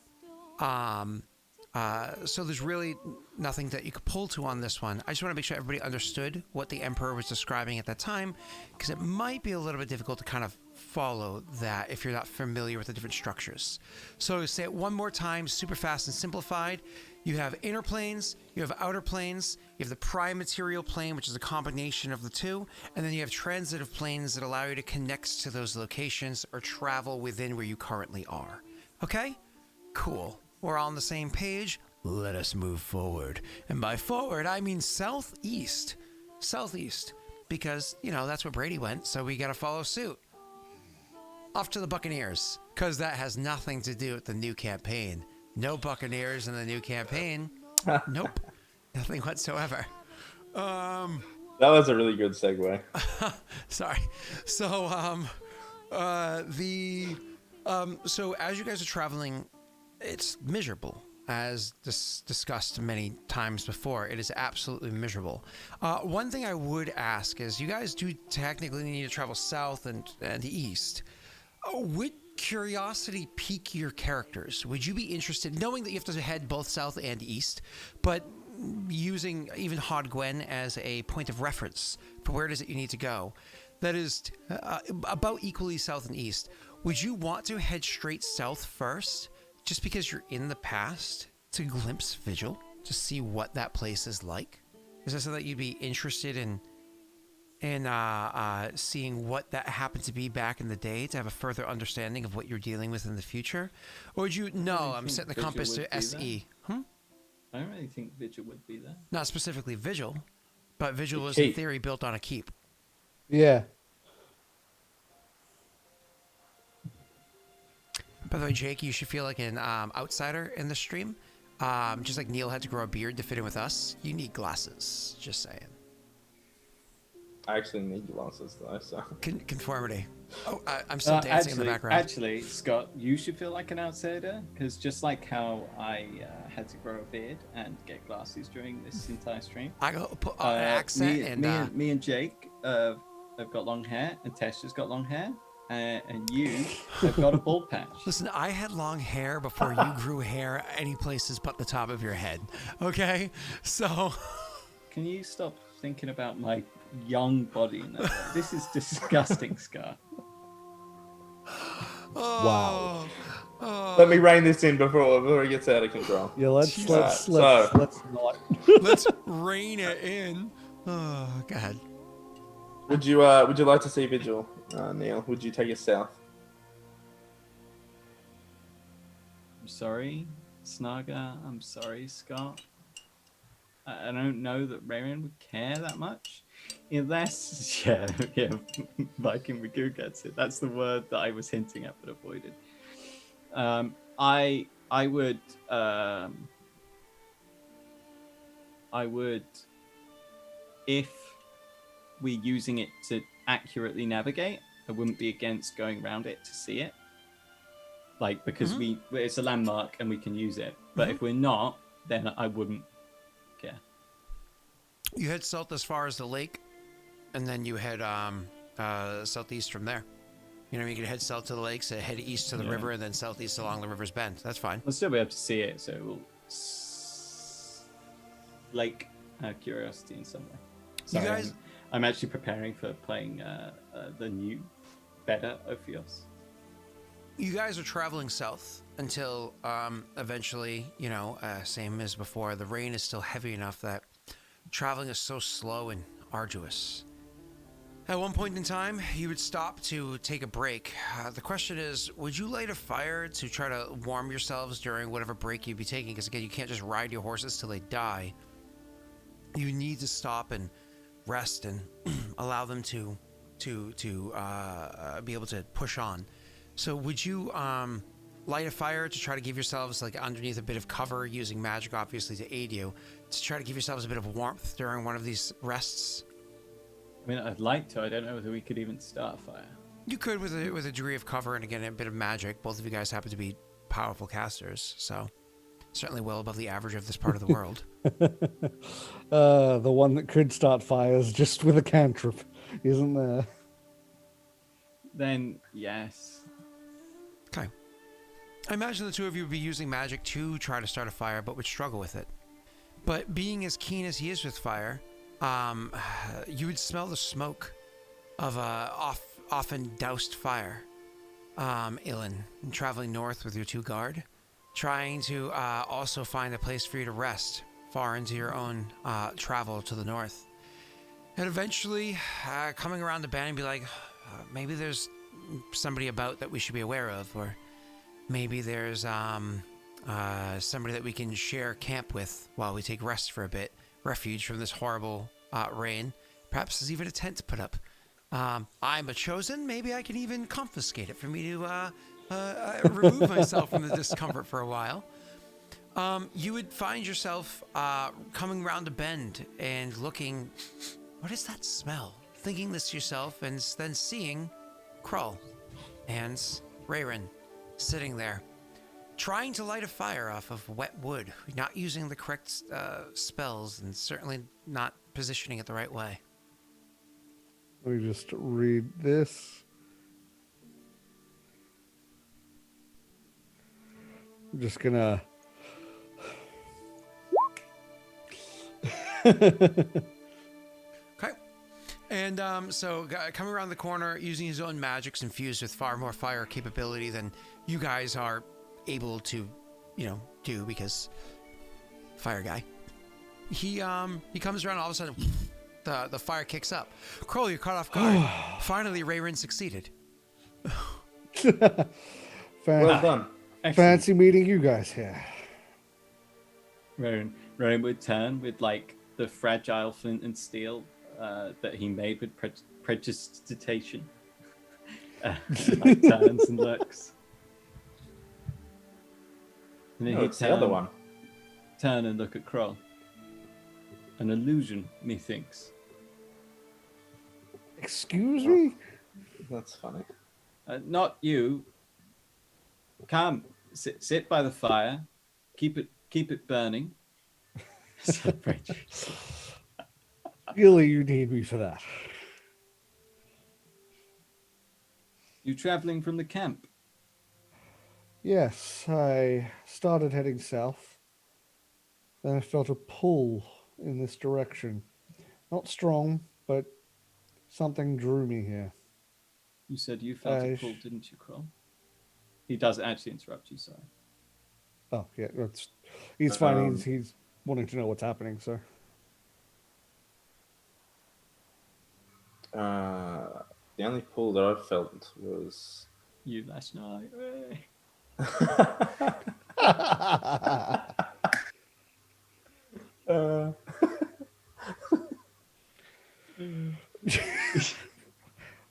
So there's really nothing that you could pull to on this one. I just want to make sure everybody understood what the Emperor was describing at that time, because it might be a little bit difficult to kind of follow that if you're not familiar with the different structures. So to say it one more time, super fast and simplified. You have inner planes, you have outer planes, you have the prime material plane, which is a combination of the two, and then you have transitive planes that allow you to connect to those locations or travel within where you currently are. Okay? Cool. We're all on the same page. Let us move forward. And by forward, I mean southeast. Southeast. Because, that's where Brady went, so we gotta follow suit. Off to the Buccaneers. Because that has nothing to do with the new campaign. No Buccaneers in the new campaign. Nope. Nothing whatsoever. That was a really good segue. Sorry. So, so as you guys are traveling, it's miserable. As discussed many times before, it is absolutely miserable. One thing I would ask is, you guys do technically need to travel south and east. Would curiosity pique your characters? Would you be interested, knowing that you have to head both south and east, but using even Hod Gwen as a point of reference for where it is that you need to go, that is about equally south and east? Would you want to head straight south first, just because you're in the past, to glimpse Vigil, to see what that place is like? Is that something that you'd be interested in seeing what that happened to be back in the day, to have a further understanding of what you're dealing with in the future? Or would you, no, I'm setting the Vigil compass would to be SE. I don't really think Vigil would be there. Not specifically Vigil, but Vigil The was in keep. theory built on a keep. Yeah. By the way, Jake, you should feel like an outsider in the stream. Just like Neil had to grow a beard to fit in with us, you need glasses. Just saying. I actually need glasses though, so. Conformity. Oh, I'm still dancing in the background. Actually, Scott, you should feel like an outsider, because just like how I had to grow a beard and get glasses during this entire stream, I go put an accent me and Jake have got long hair, and Tessa's got long hair, and you have got a bald patch. Listen, I had long hair before you grew hair any places but the top of your head. Okay, so Can you stop thinking about my young body? This is disgusting, Scott. Wow. Let me rein this in before it gets out of control. Yeah, let's So- not. let's rein it in. Oh God. Would you like to see Vigil, Neil? Would you take us south? I'm sorry, Snaga. I'm sorry, Scott. I don't know that Raerin would care that much. Unless, yeah, Viking Magoo gets it. That's the word that I was hinting at but avoided. I would, if we're using it to accurately navigate, I wouldn't be against going around it to see it. Like, because it's a landmark and we can use it. But if we're not, then I wouldn't care. You head south as far as the lake, and then you head southeast from there. You know, you can head south to the lakes, head east to the river, and then southeast along the river's bend. That's fine. We'll still be able to see it, so we'll lake curiosity in some way. Sorry, You guys, I'm actually preparing for playing the new beta Ophios. you guys are traveling south until eventually, same as before, the rain is still heavy enough that traveling is so slow and arduous. At one point in time, you would stop to take a break. The question is, would you light a fire to try to warm yourselves during whatever break you'd be taking? Because again, you can't just ride your horses till they die. You need to stop and rest and allow them to be able to push on. So would you light a fire to try to give yourselves like underneath a bit of cover, using magic obviously to aid you, to try to give yourselves a bit of warmth during one of these rests? I mean, I'd like to. I don't know whether we could even start a fire. You could with a degree of cover and again a bit of magic. Both of you guys happen to be powerful casters, so certainly well above the average of this part of the world. The one that could start fires just with a cantrip, isn't there? Then, yes. Okay. I imagine the two of you would be using magic to try to start a fire, but would struggle with it. But being as keen as he is with fire, you would smell the smoke of a often doused fire. Ilen, traveling north with your two guard, trying to also find a place for you to rest far into your own travel to the north. And eventually, coming around the bend and be like, maybe there's somebody about that we should be aware of, or maybe there's somebody that we can share camp with while we take rest for a bit, refuge from this horrible rain. Perhaps there's even a tent to put up. I'm a chosen. Maybe I can even confiscate it for me to remove myself from the discomfort for a while. You would find yourself coming round a bend and looking, what is that smell? Thinking this to yourself, and then seeing Krull and Raerin sitting there, trying to light a fire off of wet wood, not using the correct spells, and certainly not positioning it the right way. Let me just read this. I'm just gonna. Okay. And so coming around the corner, using his own magics infused with far more fire capability than you guys are able to, do, because fire guy. He comes around, all of a sudden the fire kicks up. Krull, you're caught off guard. Finally, Raerin succeeded. Well done. Excellent. Fancy meeting you guys here. Raerin would turn with like the fragile flint and steel that he made with prestidigitation. Like turns and looks. And then No, it's the other one. Turn and look at Krull. An illusion, methinks. Excuse me? That's funny. Not you. Come, sit by the fire. Keep it burning. Really, you need me for that? You traveling from the camp? Yes, I started heading south. Then I felt a pull in this direction. Not strong, but something drew me here. You said you felt a pull, didn't you, Krull? He does actually interrupt you, sorry. Oh, yeah, he's fine. He's wanting to know what's happening, so. The only pull that I felt was You last night.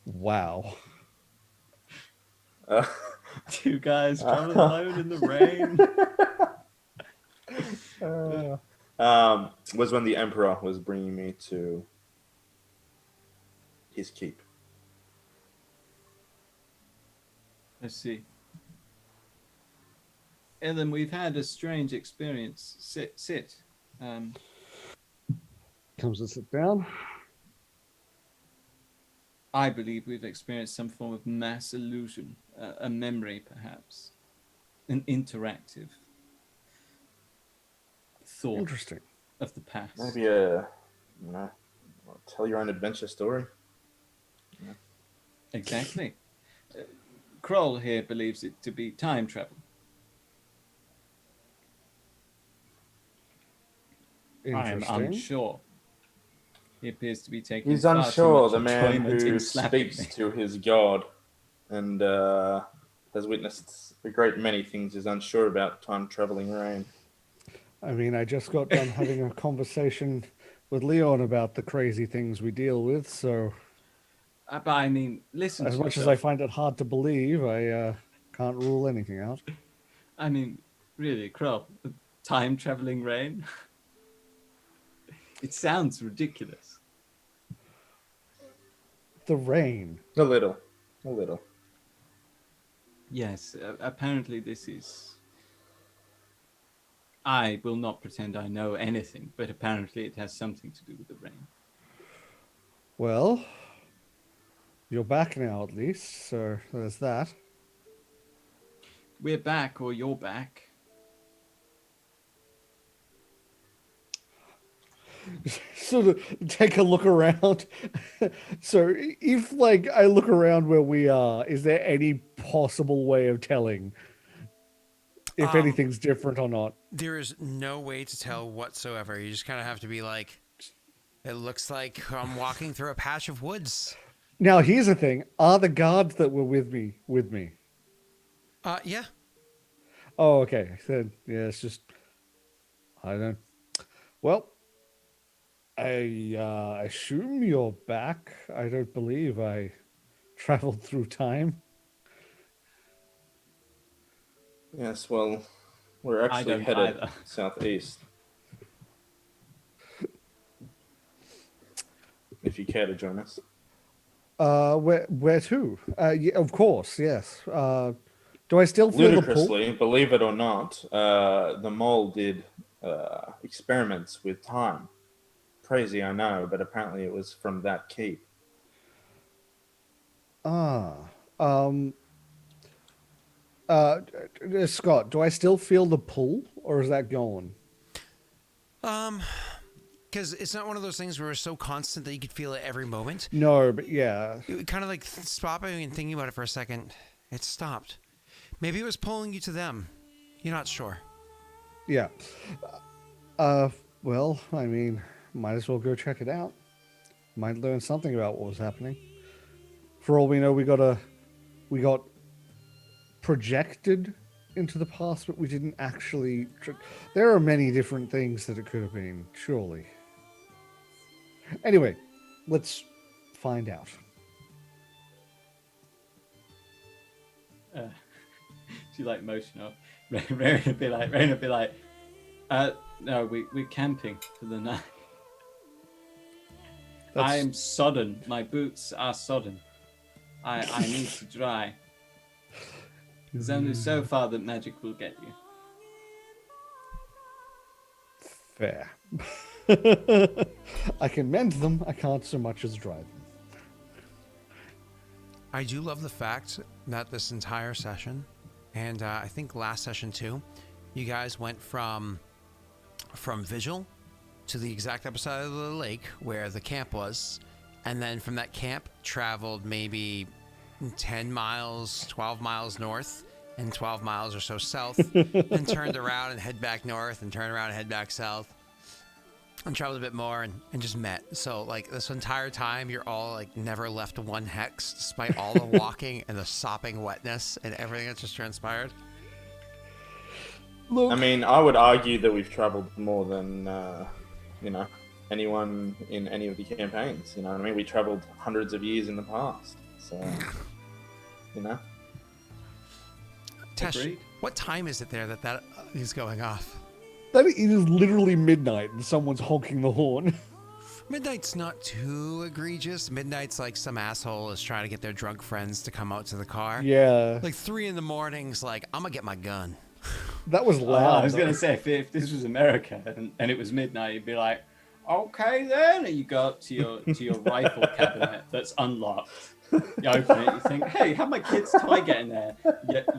Wow. Two guys traveling alone in the rain. was when the Emperor was bringing me to his keep. Let's see. Ilen, we've had a strange experience. Sit. Comes and sit down. I believe we've experienced some form of mass illusion, a memory perhaps, an interactive thought Interesting. of the past. Maybe tell your own adventure story. Exactly. Krull here believes it to be time travel. I am Interesting. unsure. He appears to be taking. He's far too unsure, much the man enjoyment in who slapping speaks me. to his god and has witnessed a great many things, is unsure about time traveling rain. I mean, I just got done having a conversation with Leon about the crazy things we deal with, so But I mean, listen. as to much as I yourself. find it hard to believe, I can't rule anything out. I mean, really, Krull, time traveling rain. It sounds ridiculous. The rain. A little. Yes, apparently this is. I will not pretend I know anything, but apparently it has something to do with the rain. Well, you're back now at least, so there's that. We're back, or you're back. Sort of take a look around. So if I look around where we are, is there any possible way of telling if anything's different or not? There is no way to tell whatsoever. You just kind of have to be like, it looks like I'm walking through a patch of woods. Now here's the thing: are the guards that were with me? Yeah. Oh, okay. Then yeah, it's just I don't. Well, I assume you're back. I don't believe I traveled through time. Yes, well, we're I actually don't headed either. southeast. If you care to join us. Where to? Yeah, of course, yes. Do I still feel the pull? Ludicrously, believe it or not, the mole did experiments with time. Crazy, I know, but apparently it was from that keep. Ah, um, Scott, do I still feel the pull, or is that gone? Because it's not one of those things where it's so constant that you could feel it every moment. No, but yeah, It kind of like stopping and thinking about it for a second. It stopped. Maybe it was pulling you to them. You're not sure. yeah. Uh, well, I mean, might as well go check it out. Might learn something about what was happening. For all we know, we got projected into the past, but we didn't actually. There are many different things that it could have been, surely. Anyway, let's find out. She like motion off. Raerin would be like, no, we're camping for the night. That's- I'm sodden. My boots are sodden. I need to dry. There's only so far that magic will get you. Fair. I can mend them. I can't so much as dry them. I do love the fact that this entire session, and I think last session too, you guys went from Vigil to the exact opposite side of the lake where the camp was, and then from that camp traveled maybe 10 miles, 12 miles north, and 12 miles or so south, and turned around and head back north, and turned around and head back south, and traveled a bit more, and just met. So like this entire time, you're all like never left one hex, despite all the walking and the sopping wetness and everything that's just transpired. Look, I mean, I would argue that we've traveled more than, anyone in any of the campaigns. You know what I mean? We traveled hundreds of years in the past. So, you know? Tesh, Agreed. what time is it there that is going off? that it is literally midnight and someone's honking the horn. Midnight's not too egregious. Midnight's like some asshole is trying to get their drunk friends to come out to the car. Yeah, Like 3 in the morning's like, I'm gonna get my gun. that was loud. I was gonna say if this was America and it was midnight, you'd be like, okay then, and you go up to your rifle cabinet that's unlocked. You open it, you think, hey, how'd my kid's toy get in there?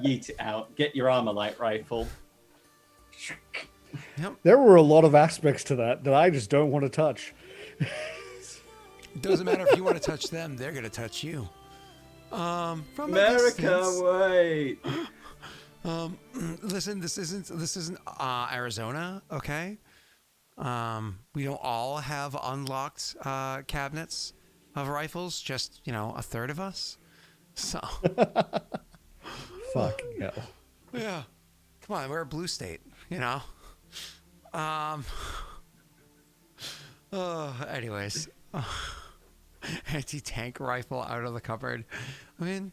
Yeet it out. Get your Armalite rifle. There were a lot of aspects to that I just don't want to touch. Doesn't matter if you want to touch them, they're gonna touch you. From a America, distance. wait. Listen, this isn't Arizona, okay? We don't all have unlocked cabinets of rifles, just, a third of us. So, Fuck hell. yeah. Come on, we're a blue state, anyways. Anti-tank rifle out of the cupboard. I mean,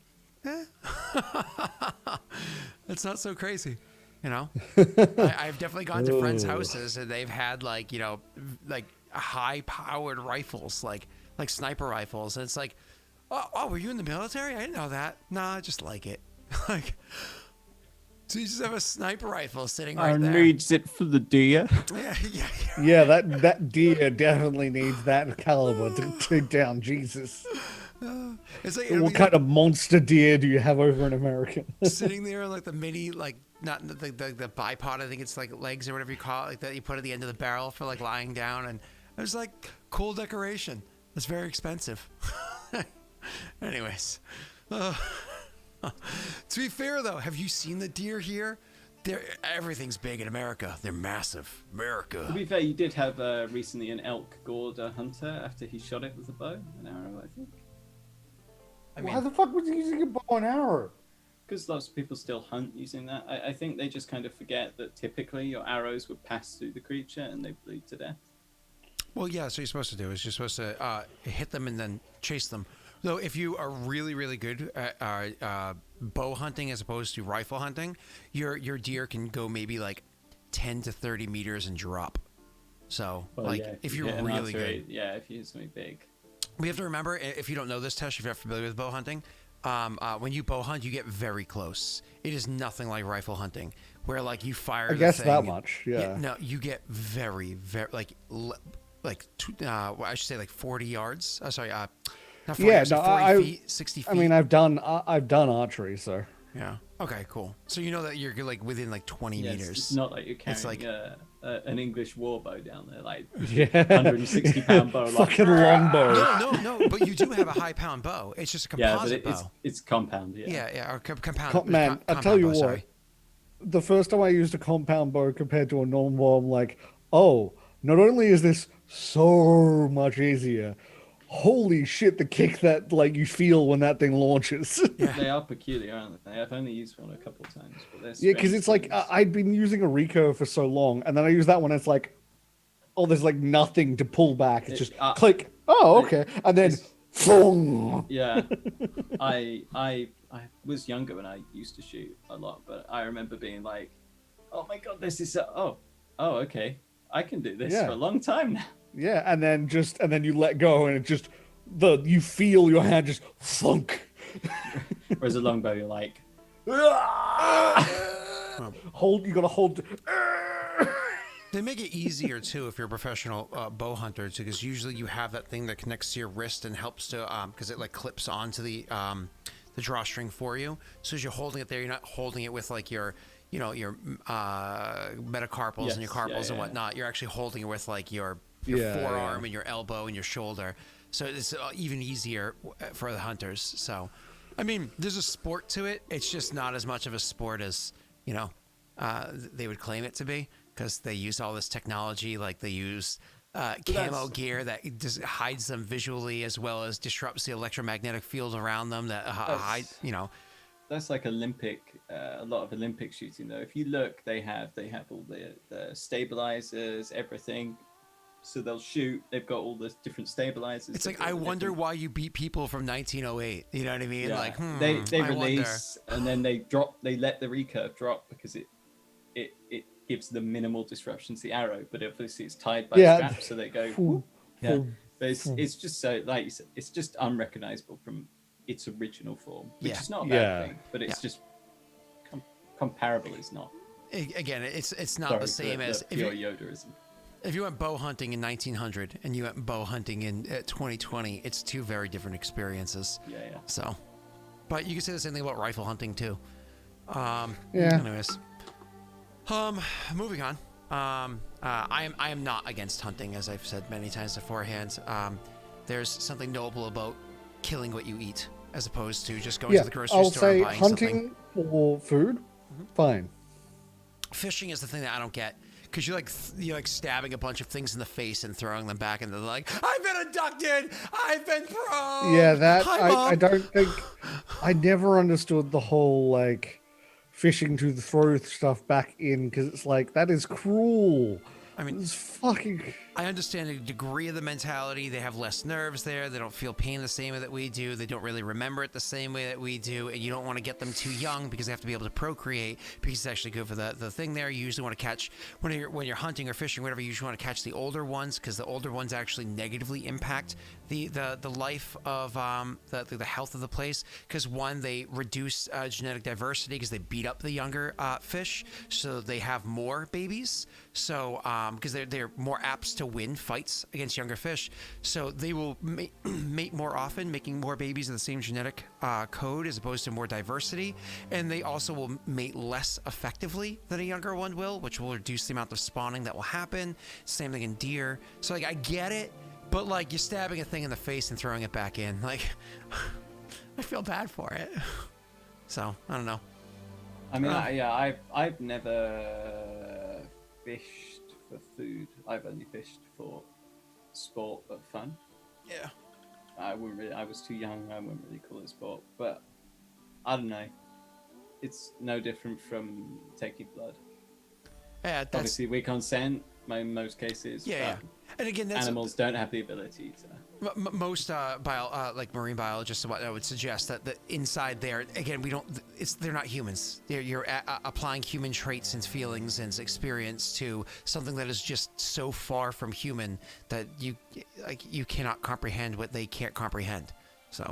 it's not so crazy, I've definitely gone to friends' houses and they've had like high-powered rifles, like sniper rifles, and it's like, oh, were you in the military? I didn't know that. Nah, I just like it. Like, so you just have a sniper rifle sitting right there. Needs it for the deer. Yeah. Yeah, that deer definitely needs that caliber to take down Jesus. It's like What kind of monster deer do you have over in America? sitting there like the mini, like not the bipod, I think it's like legs or whatever you call it, like that you put at the end of the barrel for like lying down, and it was like cool decoration. It's very expensive. Anyways, to be fair though, have you seen the deer here? Everything's big in America. They're massive. America. To be fair, you did have recently an elk gored a hunter after he shot it with a bow, an arrow, I think. I mean, Why the fuck was he using a bow and arrow? because lots of people still hunt using that. I think they just kind of forget that typically your arrows would pass through the creature and they bleed to death. Well, yeah, that's what you're supposed to do. Is you're supposed to hit them and then chase them. Though, if you are really, really good at bow hunting as opposed to rifle hunting, your deer can go maybe like 10 to 30 meters and drop. So, Well, like, yeah, if you you're hit an really artery, good. yeah, if you hit something big. We have to remember, if you don't know this, Tesh, if you're not familiar with bow hunting, when you bow hunt, you get very close. It is nothing like rifle hunting, where like you fire. I the guess thing, that much, yeah. No, you get very, very I should say like 40 yards. Sorry, not 40 Yeah, yards, no, 40 feet, 60 feet. I mean, I've done archery, so yeah. Okay, cool. So you know that you're like within like 20 Yeah, meters. it's not like you're carrying like- an English war bow down there, like yeah, 160-pound bow. Like, fucking longbow. No, but you do have a high pound bow. It's just a yeah, composite but bow. it's compound. Yeah. Yeah, or compound. Man, I compound tell you bow, what, sorry. the first time I used a compound bow compared to a normal bow, I'm like, oh, not only is this so much easier, holy shit, the kick that like you feel when that thing launches. Yeah. They are peculiar, aren't they? I've only used one a couple of times, but they're Yeah, because strange it's like things. I'd been using a recurve for so long, and then I use that one. It's like, oh, there's like nothing to pull back. It's just click. Oh, okay, and then, boom. Yeah, I was younger when I used to shoot a lot, but I remember being like, oh my god, this is okay, I can do this Yeah. for a long time now. Yeah, and then you let go, and it just you feel your hand just thunk. Whereas a longbow, you're like, Hold. You gotta hold. They make it easier too if you're a professional bow hunter, because usually you have that thing that connects to your wrist and helps to because it like clips onto the drawstring for you. So as you're holding it there, you're not holding it with like your metacarpals and your carpals and whatnot. You're actually holding it with like your forearm and your elbow and your shoulder. So it's even easier for the hunters. So, I mean, there's a sport to it. It's just not as much of a sport as they would claim it to be, because they use all this technology, like they use camo gear that just hides them visually, as well as disrupts the electromagnetic field around them that hide. That's like Olympic, a lot of Olympic shooting though. If you look, they have all the stabilizers, everything. So they'll shoot. They've got all the different stabilizers. It's like, I wonder why you beat people from 1908. You know what I mean? Yeah. Like they I release and then they drop. They let the recurve drop because it gives them minimal disruption to the arrow, but obviously it's tied by straps, so they go. Whoop. Yeah, but it's just so, like you said, it's just unrecognizable from its original form, which is not a bad thing, but it's just comparable is not. Again, it's not the same as pure Yodaism. If you went bow hunting in 1900 and you went bow hunting in 2020, it's two very different experiences. Yeah. So, but you can say the same thing about rifle hunting too. Anyways, moving on. I am not against hunting, as I've said many times beforehand. There's something noble about killing what you eat, as opposed to just going to the grocery store and buying something. Hunting for food, fine. Fishing is the thing that I don't get. Because you're like stabbing a bunch of things in the face and throwing them back, and they're like, I've been abducted, I've been thrown. Yeah, that Hi, Mom. I don't think I never understood the whole like fishing to throw stuff back in, because it's like, that is cruel. I mean, it's fucking. I understand a degree of the mentality. They have less nerves there. They don't feel pain the same way that we do. They don't really remember it the same way that we do. And you don't want to get them too young, because they have to be able to procreate, because it's actually good for the thing there. You usually want to catch, when you're hunting or fishing or whatever, you usually want to catch the older ones, because the older ones actually negatively impact the life of the health of the place. Because one, they reduce genetic diversity, because they beat up the younger fish, so they have more babies. So because they're more apt to win fights against younger fish, so they will mate more often, making more babies of the same genetic code, as opposed to more diversity. And they also will mate less effectively than a younger one will, which will reduce the amount of spawning that will happen. Same thing in deer. So like, I get it, but like, you're stabbing a thing in the face and throwing it back in, like I feel bad for it. So I don't know. I mean, I've never fished for food. I've only fished for sport but fun. Yeah. I was too young. I wouldn't really call it sport, but I don't know. it's no different from taking blood. Yeah, that's Obviously, we consent in most cases. yeah. but And again, that's animals don't have the ability to. most like marine biologists and whatnot would suggest that the inside there, again, they're not humans. You're applying human traits and feelings and experience to something that is just so far from human that you cannot comprehend what they can't comprehend. So,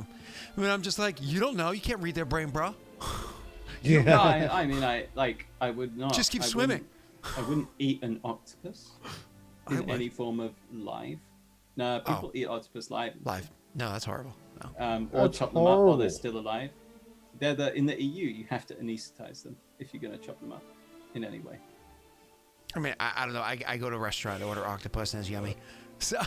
I mean, I'm just like, you don't know, you can't read their brain, bro. Yeah. No, I mean, I would not. Just keep I swimming. I wouldn't eat an octopus I in would. any form of live. No, people eat octopus live. Live. No, that's horrible. No. Or That's chop them up while they're horrible. still alive. In the EU, you have to anesthetize them if you're going to chop them up in any way. I mean, I don't know. I go to a restaurant, I order octopus, and it's yummy. So,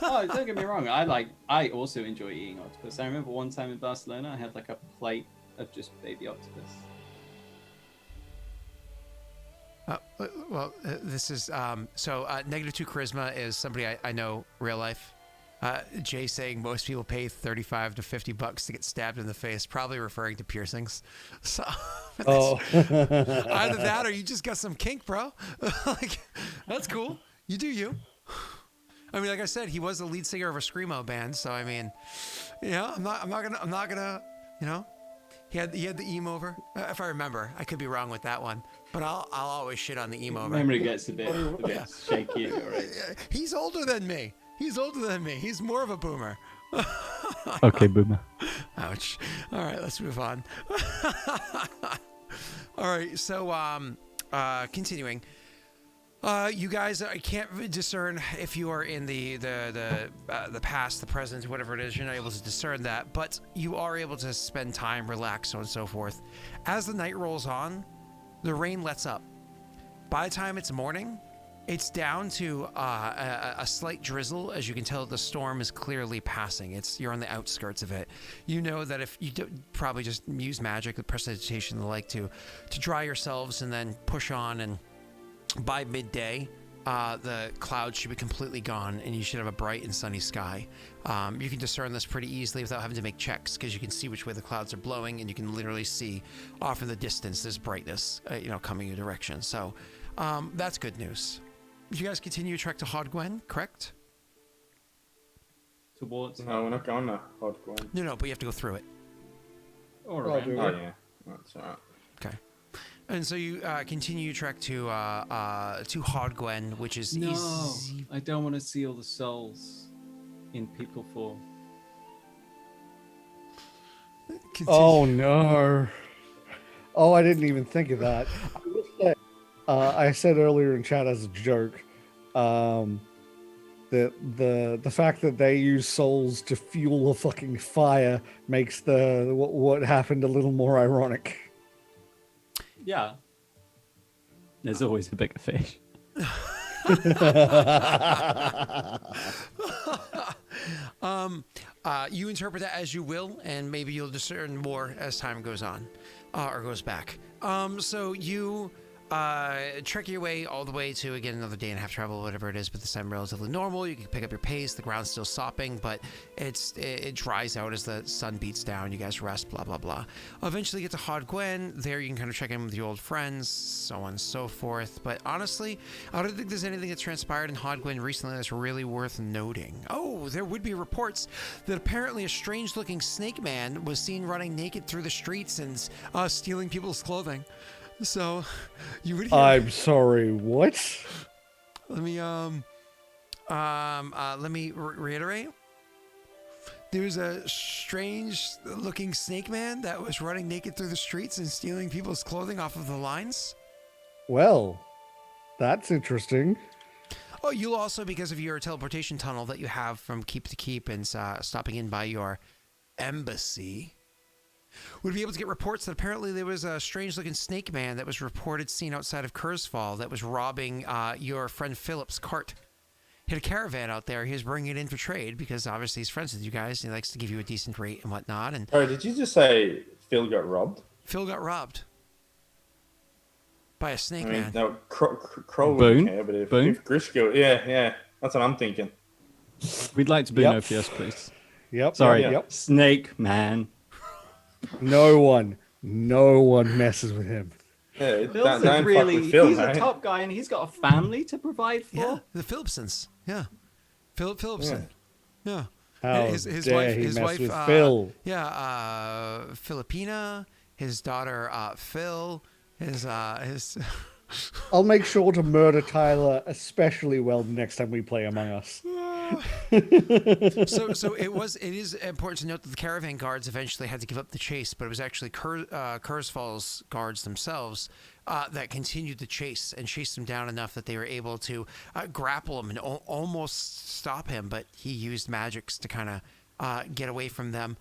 Oh, don't get me wrong. I also enjoy eating octopus. I remember one time in Barcelona, I had like a plate of just baby octopus. this is so -2 charisma is somebody I know real life. Jay saying most people pay $35 to $50 to get stabbed in the face, probably referring to piercings. So Oh. either that or you just got some kink, bro. Like, that's cool. You do you. I mean, like I said, he was the lead singer of a screamo band, so I mean, I'm not gonna, he had the emo over. If I remember, I could be wrong with that one, but I'll always shit on the emo over. Memory gets a bit shaky, alright. He's older than me. He's more of a boomer. Okay, boomer. Ouch. All right, let's move on. All right, so continuing. You guys, I can't discern if you are in the past, the present, whatever it is. You're not able to discern that, but you are able to spend time, relax, so on and so forth. As the night rolls on, the rain lets up. By the time it's morning, it's down to a slight drizzle. As you can tell, the storm is clearly passing. You're on the outskirts of it. You know that if you probably just use magic, the prestidigitation, and the like to dry yourselves and then push on, and by midday, the clouds should be completely gone and you should have a bright and sunny sky. You can discern this pretty easily without having to make checks because you can see which way the clouds are blowing and you can literally see off in the distance this brightness, coming your direction. So that's good news. You guys continue your trek to Hodgwen, correct? Towards. No, we're not going to Hodgwen. No, but you have to go through it. Or Oh, around. dude. Oh, yeah. That's alright. Okay. And so you continue your trek to Hodgwen, which is No, easy. I don't want to see all the souls in people form. Oh no. Oh, I didn't even think of that. I will say, I said earlier in chat as a joke, that the fact that they use souls to fuel a fucking fire makes what happened a little more ironic. Yeah. There's always a bigger fish. You interpret that as you will, and maybe you'll discern more as time goes on, or goes back. So you trek your way all the way to, again, another day and a half travel, whatever it is, but this time relatively normal. You can pick up your pace. The ground's still sopping, but it dries out as the sun beats down. You guys rest, blah, blah, blah. Eventually get to Hodgwen. There you can kind of check in with your old friends, so on and so forth. But honestly, I don't think there's anything that's transpired in Hodgwen recently that's really worth noting. Oh, there would be reports that apparently a strange-looking snake man was seen running naked through the streets and stealing people's clothing. So, you would hear... I'm sorry, what? Let me reiterate. There's a strange-looking snake man that was running naked through the streets and stealing people's clothing off of the lines. Well, that's interesting. Oh, you'll also, because of your teleportation tunnel that you have from keep to keep and stopping in by your embassy, would be able to get reports that apparently there was a strange-looking snake man that was reported seen outside of Kurzfall that was robbing your friend Philip's cart. He had a caravan out there. He was bringing it in for trade because obviously he's friends with you guys. And he likes to give you a decent rate and whatnot. And Oh, did you just say Phil got robbed? Phil got robbed by a snake I mean, man. no, Crow Boone? wouldn't care, but Boone? if Grishko, yeah, that's what I'm thinking. We'd like to boon Yep. OPS, please. Yep. Sorry, Yep. Snake Man. No one. No one messes with him. Yeah, Phil's don't a fuck really, with Phil, he's mate. a top guy and he's got a family to provide for. Yeah, the Phillipsons. Yeah, Phillipson. Yeah. How His dare wife, he his mess wife, with Phil? Yeah, Filipina. His daughter, Phil. His. I'll make sure to murder Tyler especially well next time we play Among Us. So it is important to note that the caravan guards eventually had to give up the chase, but it was actually Kurzfall's guards themselves that continued the chase and chased him down enough that they were able to grapple him and almost stop him, but he used magics to kind of get away from them.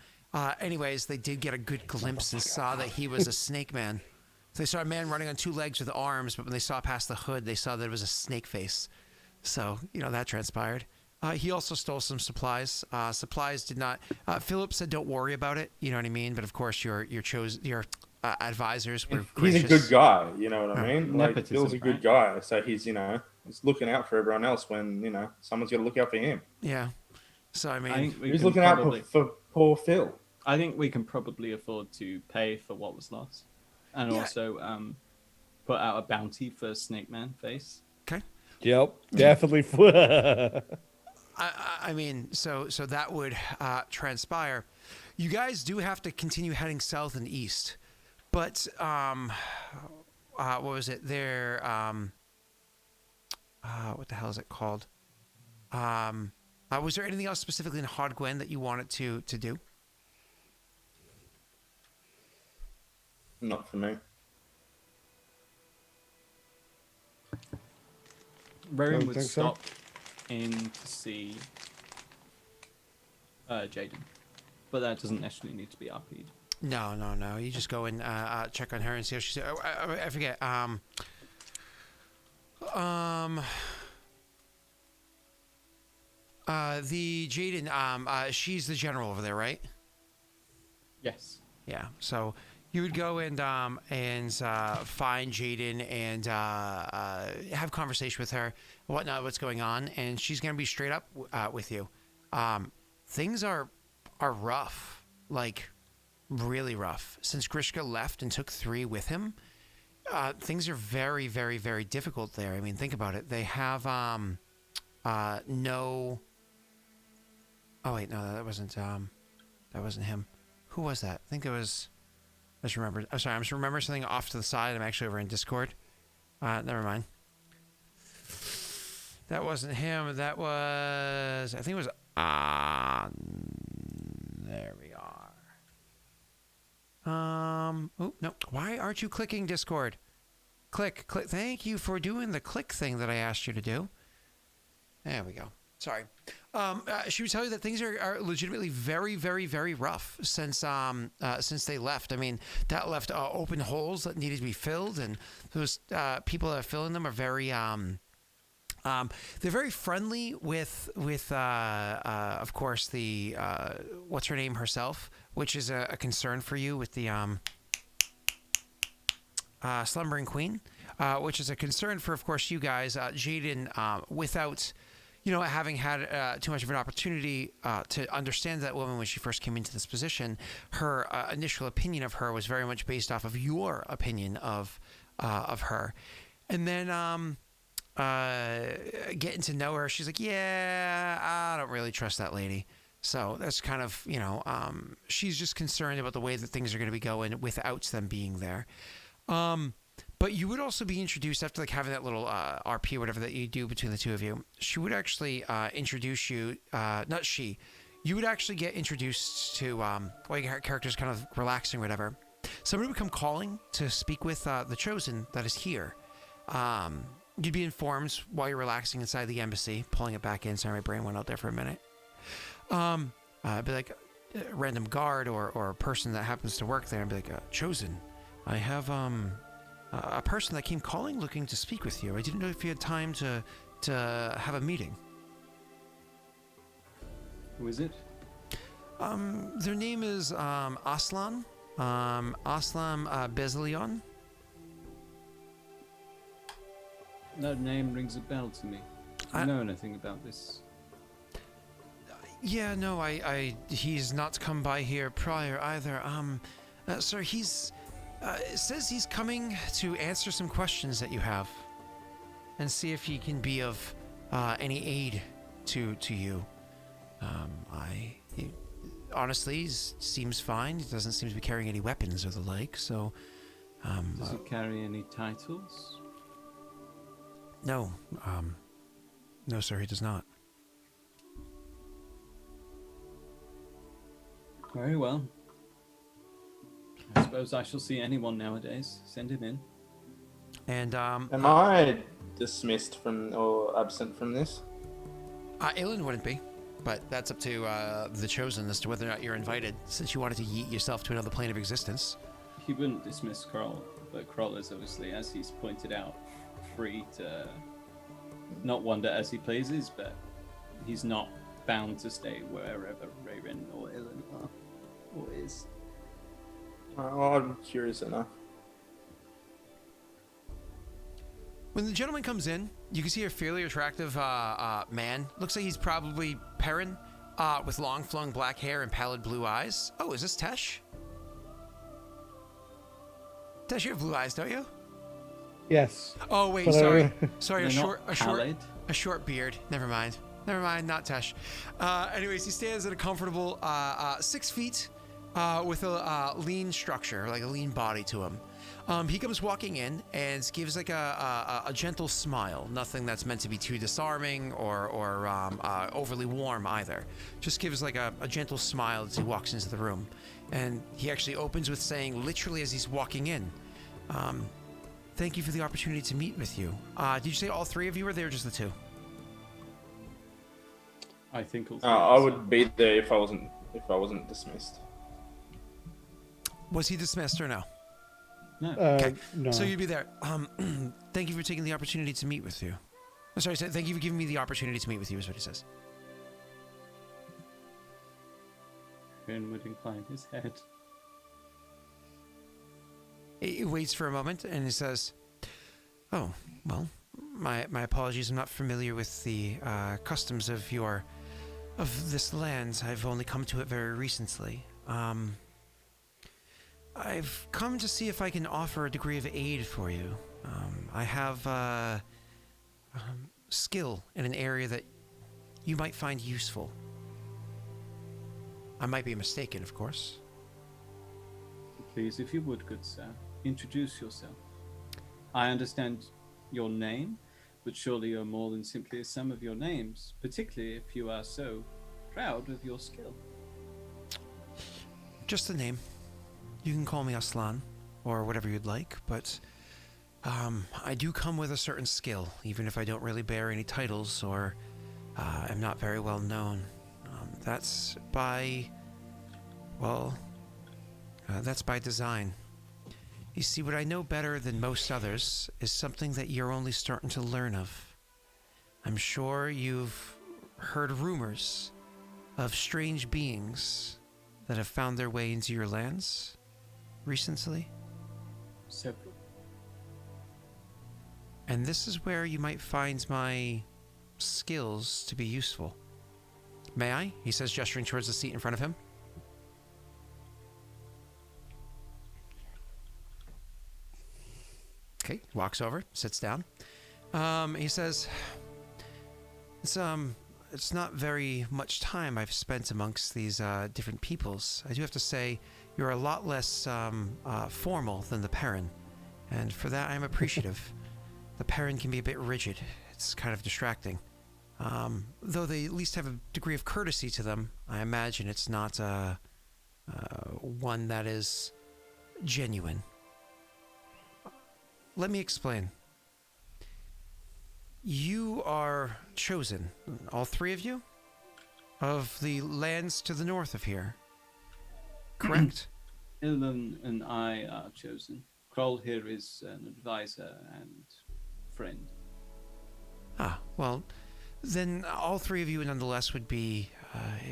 Anyways, they did get a good glimpse and saw that he was a snake man. So they saw a man running on two legs with arms, but when they saw past the hood, they saw that it was a snake face. So, that transpired. He also stole some supplies. Supplies did not. Philip said, "Don't worry about it." You know what I mean. But of course, your advisors were gracious. He's a good guy, you know what I mean? Like, Nepotism, Phil's a good right? guy, so he's he's looking out for everyone else when someone's got to look out for him. Yeah. So I I mean, think we He's can looking out probably, for poor Phil. I think we can probably afford to pay for what was lost, and Yeah. also put out a bounty for Snake Man face. okay. Yep, definitely. I mean, so that would transpire. You guys do have to continue heading south and east, but what was it? There, what the hell is it called? Was there anything else specifically in Hodgwen that you wanted to do? Not for me. Raerin Don't would think so. stop in to see Jaden, but that doesn't necessarily need to be RP'd. No. You just go and check on her and see how she's. I forget. The Jaden. She's the general over there, right? Yes. Yeah. So you would go and find Jaden and have conversation with her, whatnot, what's going on, and she's gonna be straight up with you. Things are rough, like really rough. Since Grishka left and took 3 with him, things are very, very, very difficult there. I mean, think about it. They have no. Oh wait, no, that wasn't him. Who was that? I think it was. I just remembered. I'm sorry. I'm just remembering something off to the side. I'm actually over in Discord. Never mind. That wasn't him. That was. I think it was. There we are. Oh no! Why aren't you clicking Discord? Click. Thank you for doing the click thing that I asked you to do. There we go. Sorry. She would tell you that things are legitimately very, very, very rough since they left. I mean, that left open holes that needed to be filled, and those people that are filling them are very they're very friendly with of course the what's her name herself, which is a concern for you with the slumbering queen, which is a concern for, of course, you guys. Jaden, without having had too much of an opportunity to understand that woman when she first came into this position, her initial opinion of her was very much based off of your opinion of her. And then getting to know her, she's like, yeah, I don't really trust that lady. So that's kind of, she's just concerned about the way that things are going to be going without them being there. But you would also be introduced after having that little RP or whatever that you do between the two of you. She would actually introduce you. Not she. You would actually get introduced to while your character's kind of relaxing or whatever. Somebody would come calling to speak with the Chosen that is here. You'd be informed while you're relaxing inside the embassy. Pulling it back in. Sorry, my brain went out there for a minute. Be like a random guard or a person that happens to work there and be like, Chosen, I have a person that came calling looking to speak with you. I didn't know if you had time to have a meeting. Who is it? Their name is Aslan. Aslan Bezalion. That name rings a bell to me. Do you know anything about this? Yeah, no, he's not come by here prior either. Sir, he's It says he's coming to answer some questions that you have and see if he can be of any aid to you. Honestly, he seems fine. He doesn't seem to be carrying any weapons or the like, so... Does he carry any titles? No. No, sir, he does not. Very well. I suppose I shall see anyone nowadays. Send him in. And, Am I dismissed from or absent from this? Ilen wouldn't be, but that's up to the Chosen as to whether or not you're invited, since you wanted to yeet yourself to another plane of existence. He wouldn't dismiss Kroll, but Kroll is obviously, as he's pointed out, free to not wander as he pleases, but he's not bound to stay wherever Raerin or Ilen are or is. Oh, I'm curious enough. When the gentleman comes in, you can see a fairly attractive man. Looks like he's probably Perrin, with long flowing black hair and pallid blue eyes. Oh, is this Tesh? Tesh, you have blue eyes, don't you? Yes. Oh wait, But sorry, sorry, They're not pallid. a short beard. Never mind, not Tesh. Anyways, he stands at a comfortable 6 feet, with a lean structure, like a lean body to him. He comes walking in and gives like a gentle smile. Nothing that's meant to be too disarming or overly warm either. Just gives like a gentle smile as he walks into the room. And he actually opens with saying, literally as he's walking in, thank you for the opportunity to meet with you. Did you say all three of you were there or just the two? I think all I would be there if I wasn't dismissed. Was he dismissed or no? No. Okay, No. so you'd be there. Thank you for taking the opportunity to meet with you. Oh, sorry, thank you for giving me the opportunity to meet with you, is what he says. Raerin would incline his head. He waits for a moment and he says, oh, well, my apologies. I'm not familiar with the customs of this land. I've only come to it very recently. I've come to see if I can offer a degree of aid for you. I have skill in an area that you might find useful. I might be mistaken, of course. Please, if you would, good sir, introduce yourself. I understand your name, but surely you're more than simply a sum of your names, particularly if you are so proud of your skill. Just the name. You can call me Aslan, or whatever you'd like, but I do come with a certain skill, even if I don't really bear any titles or am not very well known. That's by design. You see, what I know better than most others is something that you're only starting to learn of. I'm sure you've heard rumors of strange beings that have found their way into your lands recently. Several. And this is where you might find my skills to be useful. May I? He says, gesturing towards the seat in front of him. Okay, walks over, sits down. He says, it's not very much time I've spent amongst these different peoples. I do have to say, you're a lot less formal than the Perrin, and for that I'm appreciative. The Perrin can be a bit rigid. It's kind of distracting. Though they at least have a degree of courtesy to them, I imagine it's not one that is genuine. Let me explain. You are chosen, all three of you, of the lands to the north of here. Correct? Ilen and I are chosen. Kroll here is an advisor and friend. Ah, well, then all three of you nonetheless would be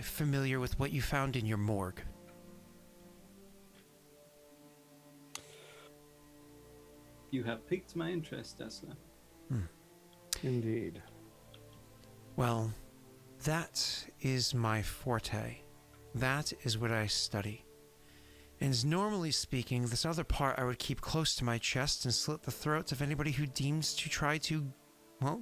familiar with what you found in your morgue. You have piqued my interest, Aslan. Indeed. Well, that is my forte. That is what I study. And normally speaking, this other part I would keep close to my chest and slit the throats of anybody who deems to try to, well,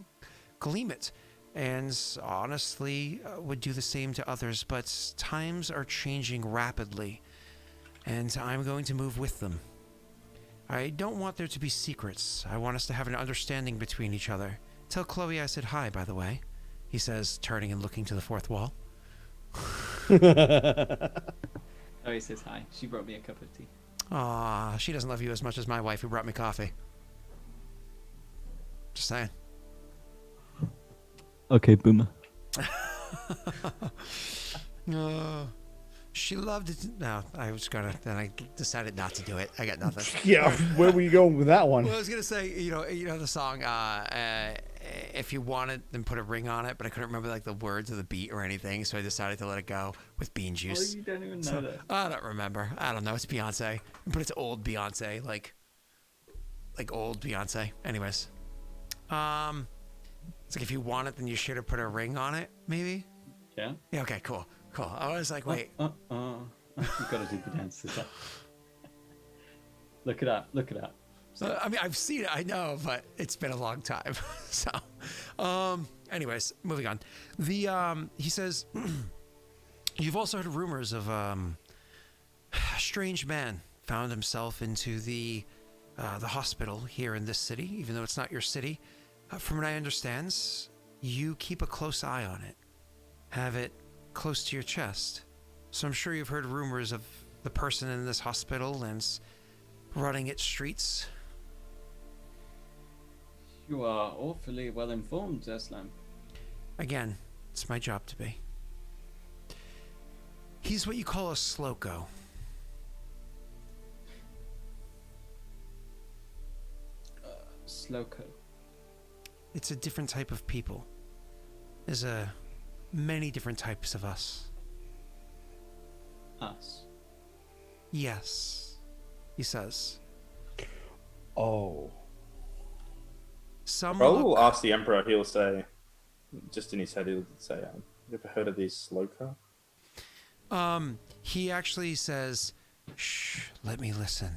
gleam it. And honestly, would do the same to others, but times are changing rapidly, and I'm going to move with them. I don't want there to be secrets. I want us to have an understanding between each other. Tell Chloe I said hi, by the way, he says, turning and looking to the fourth wall. Oh, he says hi. She brought me a cup of tea. Aw, she doesn't love you as much as my wife who brought me coffee. Just saying. Okay, boomer. She loved it. No, I was gonna. Then I decided not to do it. I got nothing. Yeah, where were you going with that one? Well, I was gonna say, you know the song. If you want it, then put a ring on it. But I couldn't remember like the words of the beat or anything, so I decided to let it go with bean juice. Oh, you don't even know that. I don't remember. I don't know. It's Beyonce, but it's old Beyonce, like old Beyonce. Anyways, it's like if you want it, then you should have put a ring on it, maybe. Yeah. Yeah. Okay. Cool. I was like, wait. You've got to do the dance to that. Look it up. I mean, I've seen it, I know, but it's been a long time. So, anyways, moving on. He says, you've also heard rumors of a strange man found himself into the hospital here in this city, even though it's not your city. From what I understand, you keep a close eye on it. Have it close to your chest. So I'm sure you've heard rumors of the person in this hospital and running its streets. You are awfully well informed, Zeslam. Again, it's my job to be. He's what you call a sloko. Sloko. It's a different type of people. There's many different types of us. Us. Yes, he says. Oh. Some Probably look... will ask the Emperor, he'll say, just in his head, he'll say, you ever heard of these Sloka? He actually says, shh, let me listen.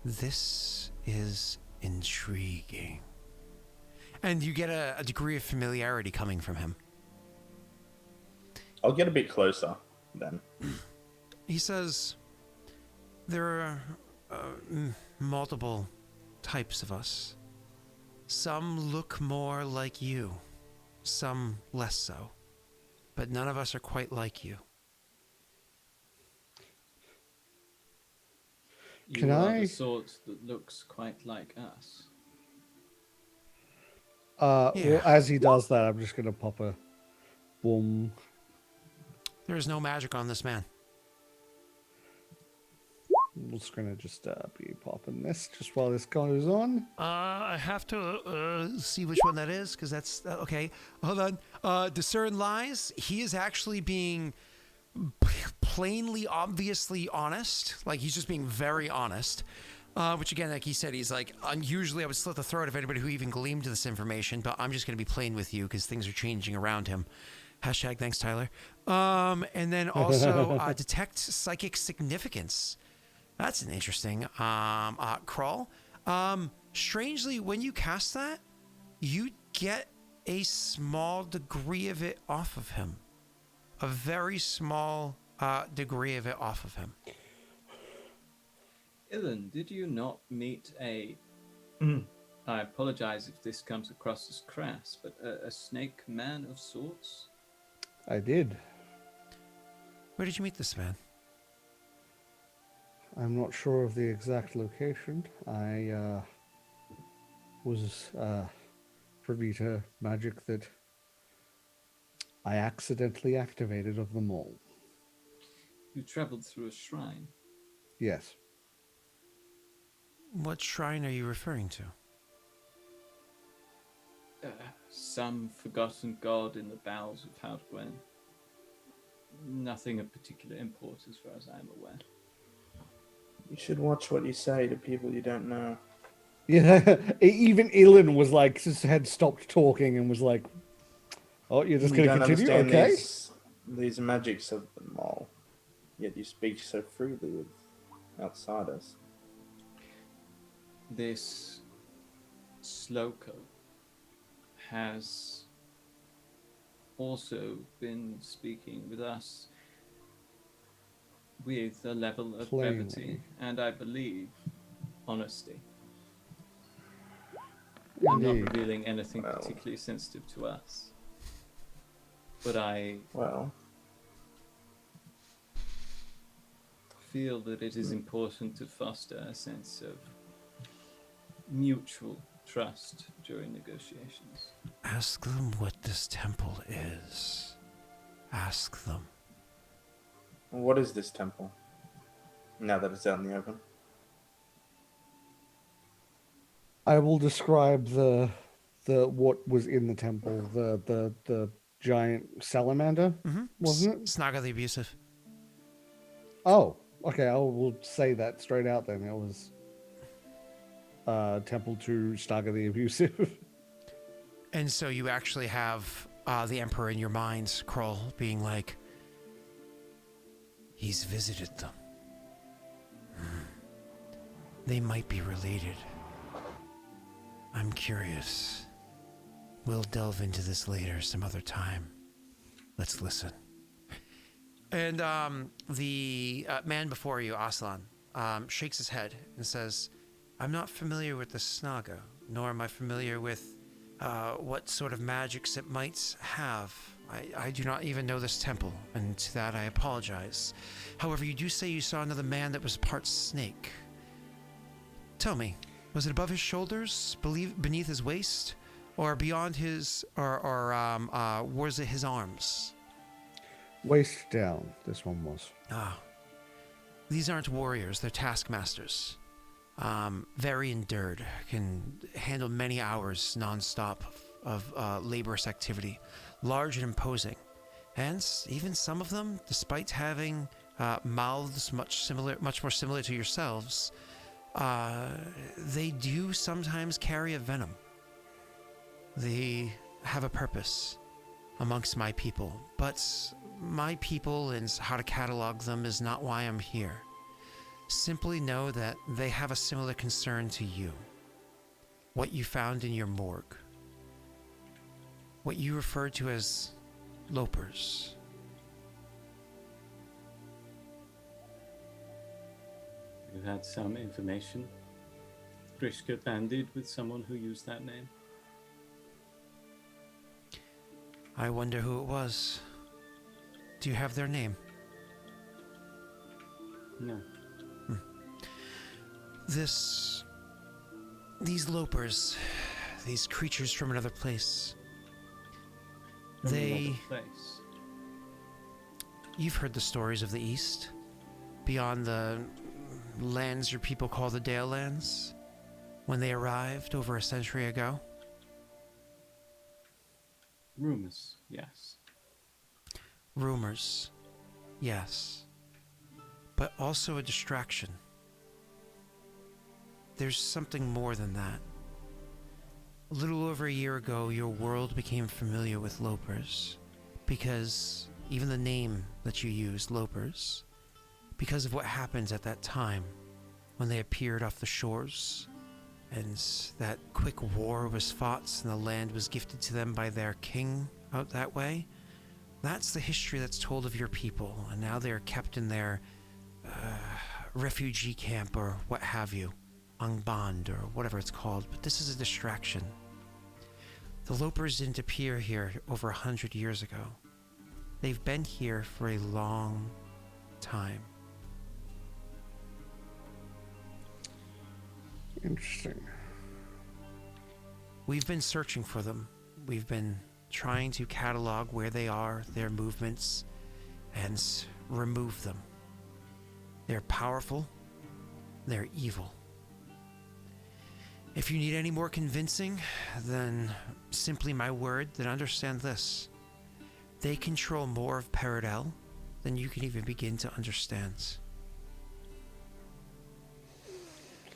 This is intriguing. And you get a degree of familiarity coming from him. I'll get a bit closer then. He says, there are multiple types of us. Some look more like you, some less so. But none of us are quite like you. Can You are I- the sort that looks quite like us. Well, Yeah. as he does that, I'm just gonna pop a boom. There is no magic on this man. I'm just gonna be popping this just while this goes on. I have to see which one that is, because that's okay. Hold on. Discern lies. He is actually being plainly, obviously honest. Like he's just being very honest. Which again, like he said, he's like, usually I would slit the throat of anybody who even gleamed this information, but I'm just gonna be plain with you because things are changing around him. Hashtag thanks, Tyler. And then also detect psychic significance. That's an interesting crawl. Strangely, when you cast that, you get a small degree of it off of him. A very small degree of it off of him. Ilen, did you not meet a... I apologize if this comes across as crass, but a snake man of sorts? I did. Where did you meet this man? I'm not sure of the exact location. I was privy to magic that I accidentally activated of them all. You traveled through a shrine. Yes. What shrine are you referring to? Some forgotten god in the bowels of Houtgwen. Nothing of particular import as far as I am aware. You should watch what you say to people you don't know. Yeah. Even Ilen was like, just had stopped talking and was like, "Oh, you're just You going to don't continue, understand okay?" these magics of them all. Yet you speak so freely with outsiders. This Sloko has also been speaking with us with a level of brevity Plainly. and, I believe, honesty. I'm not Indeed. revealing anything Well. particularly sensitive to us, but I Well, feel that it is important to foster a sense of mutual trust during negotiations. Ask them what this temple is. Ask them. what is this temple? Now that it's out in the open. I will describe the what was in the temple. The giant salamander, wasn't it? Snaga the Abusive. Oh, okay. I will say that straight out. Then it was temple to Staga the Abusive. And so you actually have the Emperor in your mind, Kroll, being like, he's visited them. They might be related. I'm curious. We'll delve into this later some other time. Let's listen. And the man before you, Aslan, shakes his head and says, I'm not familiar with the Snaga, nor am I familiar with what sort of magics it might have. I do not even know this temple, and to that I apologize. However, you do say you saw another man that was part snake. Tell me, was it above his shoulders, beneath his waist, or beyond his, or was it his arms? Waist down, this one was. Ah. These aren't warriors, they're taskmasters. Very endured, can handle many hours non-stop of laborious activity, large and imposing. And even some of them, despite having mouths much more similar to yourselves, they do sometimes carry a venom. They have a purpose amongst my people, but my people and how to catalog them is not why I'm here. Simply know that they have a similar concern to you. What you found in your morgue. What you referred to as lopers. You had some information. Grishka banded with someone who used that name. I wonder who it was. Do you have their name? No. These lopers, these creatures from another place, From another place. You've heard the stories of the East, beyond the lands your people call the Dale lands, when they arrived over a century ago. Rumors, yes. Rumors, yes, but also a distraction. There's something more than that. A little over a year ago, your world became familiar with lopers, because even the name that you use, lopers, because of what happened at that time when they appeared off the shores, and that quick war was fought and the land was gifted to them by their king out that way. That's the history that's told of your people, and now they're kept in their refugee camp or what have you, Angband or whatever it's called, but this is a distraction. The Lopers didn't appear here over 100 years ago. They've been here for a long time. Interesting. We've been searching for them. We've been trying to catalog where they are, their movements, and remove them. They're powerful. They're evil. If you need any more convincing than simply my word, then understand this. They control more of Paradel than you can even begin to understand.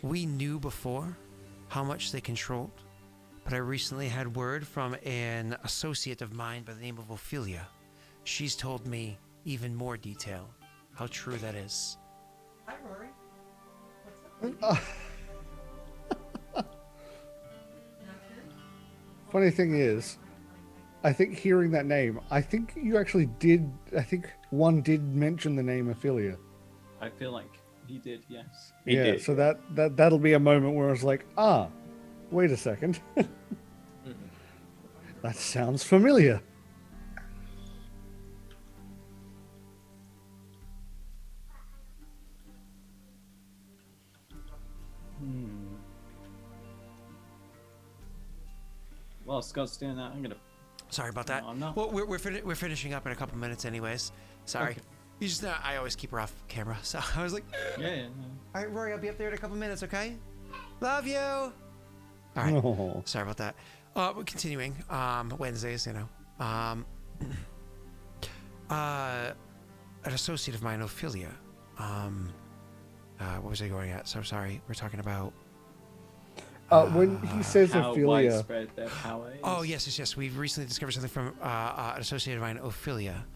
We knew before how much they controlled, but I recently had word from an associate of mine by the name of Ophelia. She's told me even more detail how true that is. Hi, Rory. Funny thing is, I think hearing that name, I think you actually did. I think one did mention the name Ophelia. I feel like he did, yes. He Yeah, did, so yeah. that'll be a moment where I was like, ah, wait a second, that sounds familiar. Well, Scott's doing that. I'm gonna. Sorry about that. No, I'm not. Well, we're finishing up in a couple minutes, anyways. Sorry. Okay. You just I always keep her off camera, so I was like, Yeah. all right, Rory, I'll be up there in a couple minutes, okay? Love you. All right. Oh. Sorry about that. We're continuing. Wednesdays, you know. An associate of mine, Ophelia. What was I going at? So sorry. We're talking about. When he says How Ophelia, widespread their power is. Oh yes. We've recently discovered something from an associate of mine, Ophelia.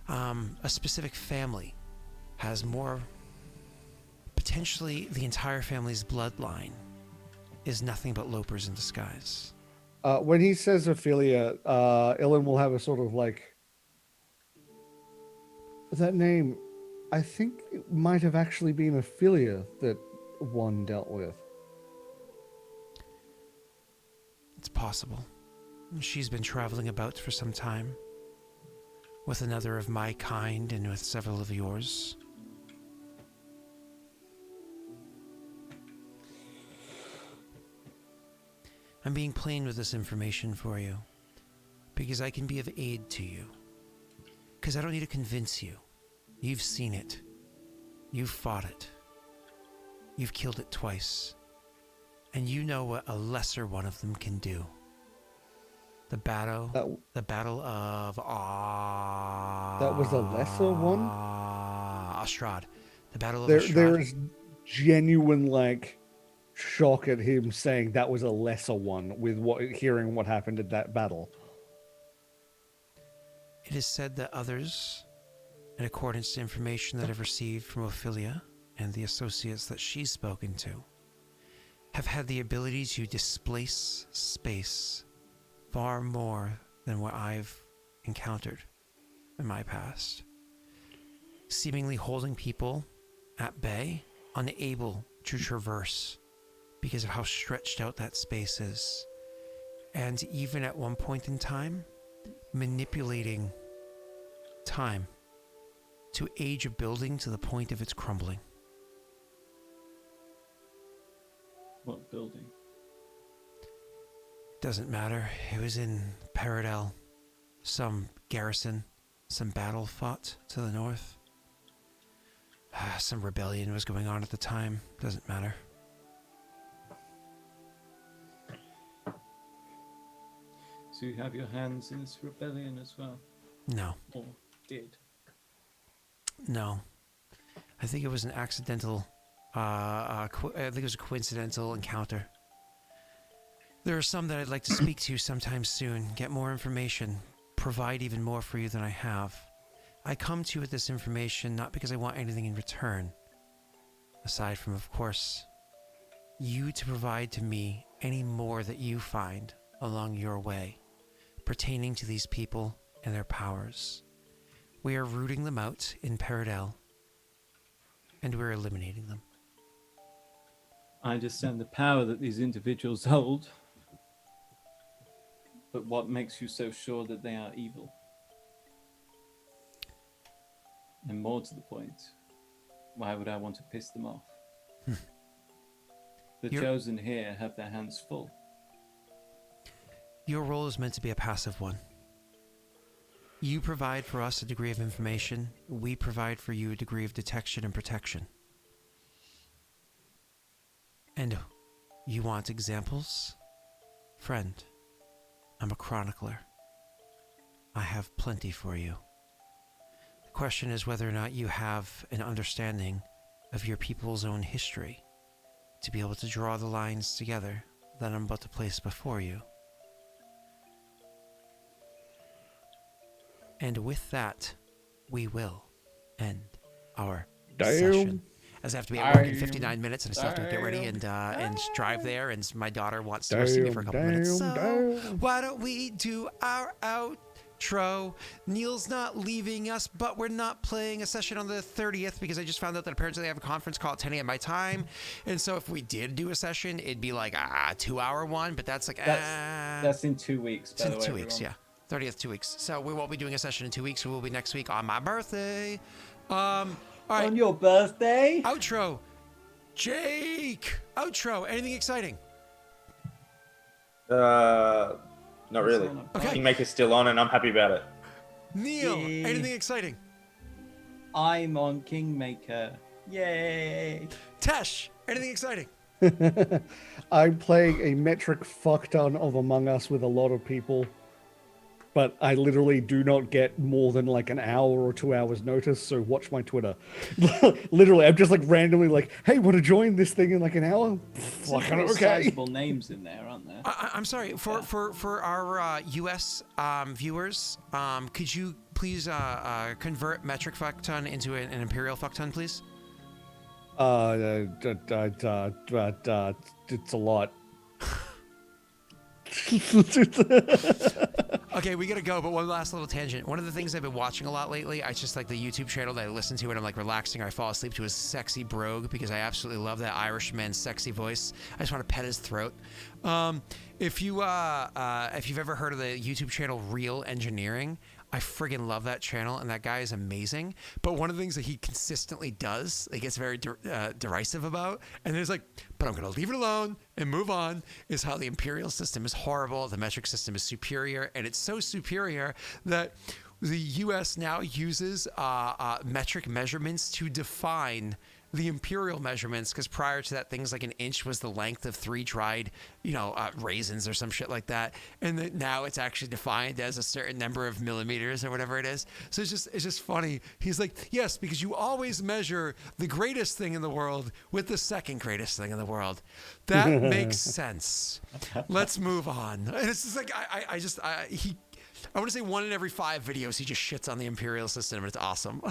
A specific family has more. Potentially, the entire family's bloodline is nothing but lopers in disguise. when he says Ophelia, Ilen will have a sort of like that name. I think it might have actually been Ophelia that one dealt with. It's possible. She's been traveling about for some time. With another of my kind and with several of yours. I'm being plain with this information for you. Because I can be of aid to you. Because I don't need to convince you. You've seen it. You've fought it. You've killed it twice. And you know what a lesser one of them can do. The battle of That was a lesser one? Ostrad. The battle of There Ostrad. is genuine like shock at him saying that was a lesser one with hearing what happened at that battle. It is said that others, in accordance to information that I've received from Ophelia and the associates that she's spoken to, have had the ability to displace space far more than what I've encountered in my past. Seemingly holding people at bay, unable to traverse because of how stretched out that space is. And even at one point in time, manipulating time to age a building to the point of its crumbling. What building? Doesn't matter. It was in Paradel. Some garrison, some battle fought to the north. Some rebellion was going on at the time. Doesn't matter. So you have your hands in this rebellion as well? No. Or did? No. I think it was an accidental... I think it was a coincidental encounter. There are some that I'd like to speak to sometime soon, get more information, provide even more for you than I have. I come to you with this information not because I want anything in return, aside from, of course, you to provide to me any more that you find along your way, pertaining to these people and their powers. We are rooting them out in Paradel, and we're eliminating them. I understand the power that these individuals hold. But what makes you so sure that they are evil? And more to the point, why would I want to piss them off? The chosen here have their hands full. Your role is meant to be a passive one. You provide for us a degree of information, we provide for you a degree of detection and protection. And you want examples? Friend, I'm a chronicler. I have plenty for you. The question is whether or not you have an understanding of your people's own history to be able to draw the lines together that I'm about to place before you. And with that, we will end our session. as I have to be at work in 59 minutes, and I still have to get ready and drive there. And my daughter wants to go see me for a couple minutes. So why don't we do our outro? Neil's not leaving us, but we're not playing a session on the 30th because I just found out that apparently they have a conference call at 10 a.m. my time. And so if we did do a session, it'd be like a 2-hour one, but that's like that's in 2 weeks. By the way, 2 weeks, yeah. 30th, 2 weeks. So we won't be doing a session in 2 weeks. We will be next week on my birthday. All right. On your birthday? Outro. Jake. Outro. Anything exciting? Not really. Okay. Kingmaker's still on, and I'm happy about it. Neil. Yeah. Anything exciting? I'm on Kingmaker. Yay! Tesh. Anything exciting? I'm playing a metric fuckton of Among Us with a lot of people, but I literally do not get more than like an hour or 2 hours notice, so watch my Twitter. Literally, I'm just like randomly like, hey, want to join this thing in like an hour? Fucking okay. Sizable names in there, aren't there? I'm sorry. For our U.S. Viewers, could you please convert metric fuckton into an imperial fuckton, please? It's a lot. Okay, we gotta go, but one last little tangent. One of the things I've been watching a lot lately, I just like the YouTube channel that I listen to when I'm like relaxing or I fall asleep to, is Sexy Brogue, because I absolutely love that Irishman's sexy voice. I just want to pet his throat. If you've ever heard of the YouTube channel Real Engineering, I friggin' love that channel, and that guy is amazing. But one of the things that he consistently does, he gets very derisive about, and there's like, but I'm going to leave it alone and move on, is how the imperial system is horrible, the metric system is superior, and it's so superior that the U.S. now uses metric measurements to define the imperial measurements, because prior to that, things like an inch was the length of 3 dried, raisins or some shit like that, and that now it's actually defined as a certain number of millimeters or whatever it is. So it's just funny. He's like, yes, because you always measure the greatest thing in the world with the second greatest thing in the world. That makes sense. Let's move on. And it's just like I want to say 1 in every 5 videos he just shits on the imperial system, and it's awesome.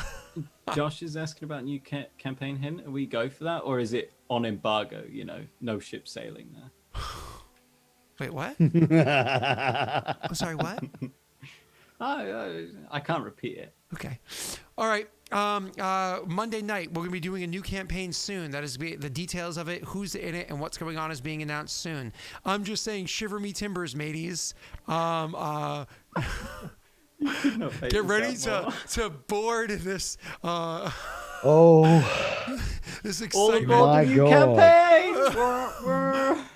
Josh is asking about new campaign hint. Are we go for that, or is it on embargo? No ship sailing there. Wait, what? I'm sorry, what? I can't repeat it. Okay. All right. Monday night, we're going to be doing a new campaign soon. That is the details of it, who's in it, and what's going on is being announced soon. I'm just saying, shiver me timbers, mateys. Get ready to board this. This excitement. My New God. campaign.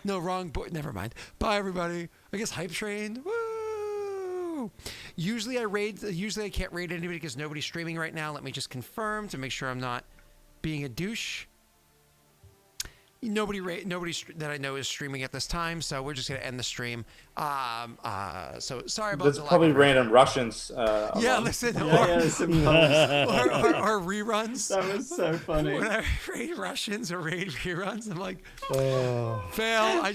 No, wrong board. Never mind. Bye, everybody. I guess hype train. Woo! Usually I can't raid anybody because nobody's streaming right now. Let me just confirm to make sure I'm not being a douche. Nobody that I know is streaming at this time, so we're just gonna end the stream. So sorry about There's the probably lack of random Russians. yeah, listen, or reruns. That was so funny. When I raid Russians or raid reruns, I'm like, fail. I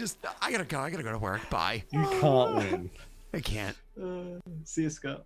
gotta go to work. Bye. You can't win. I can't. See you, Scott.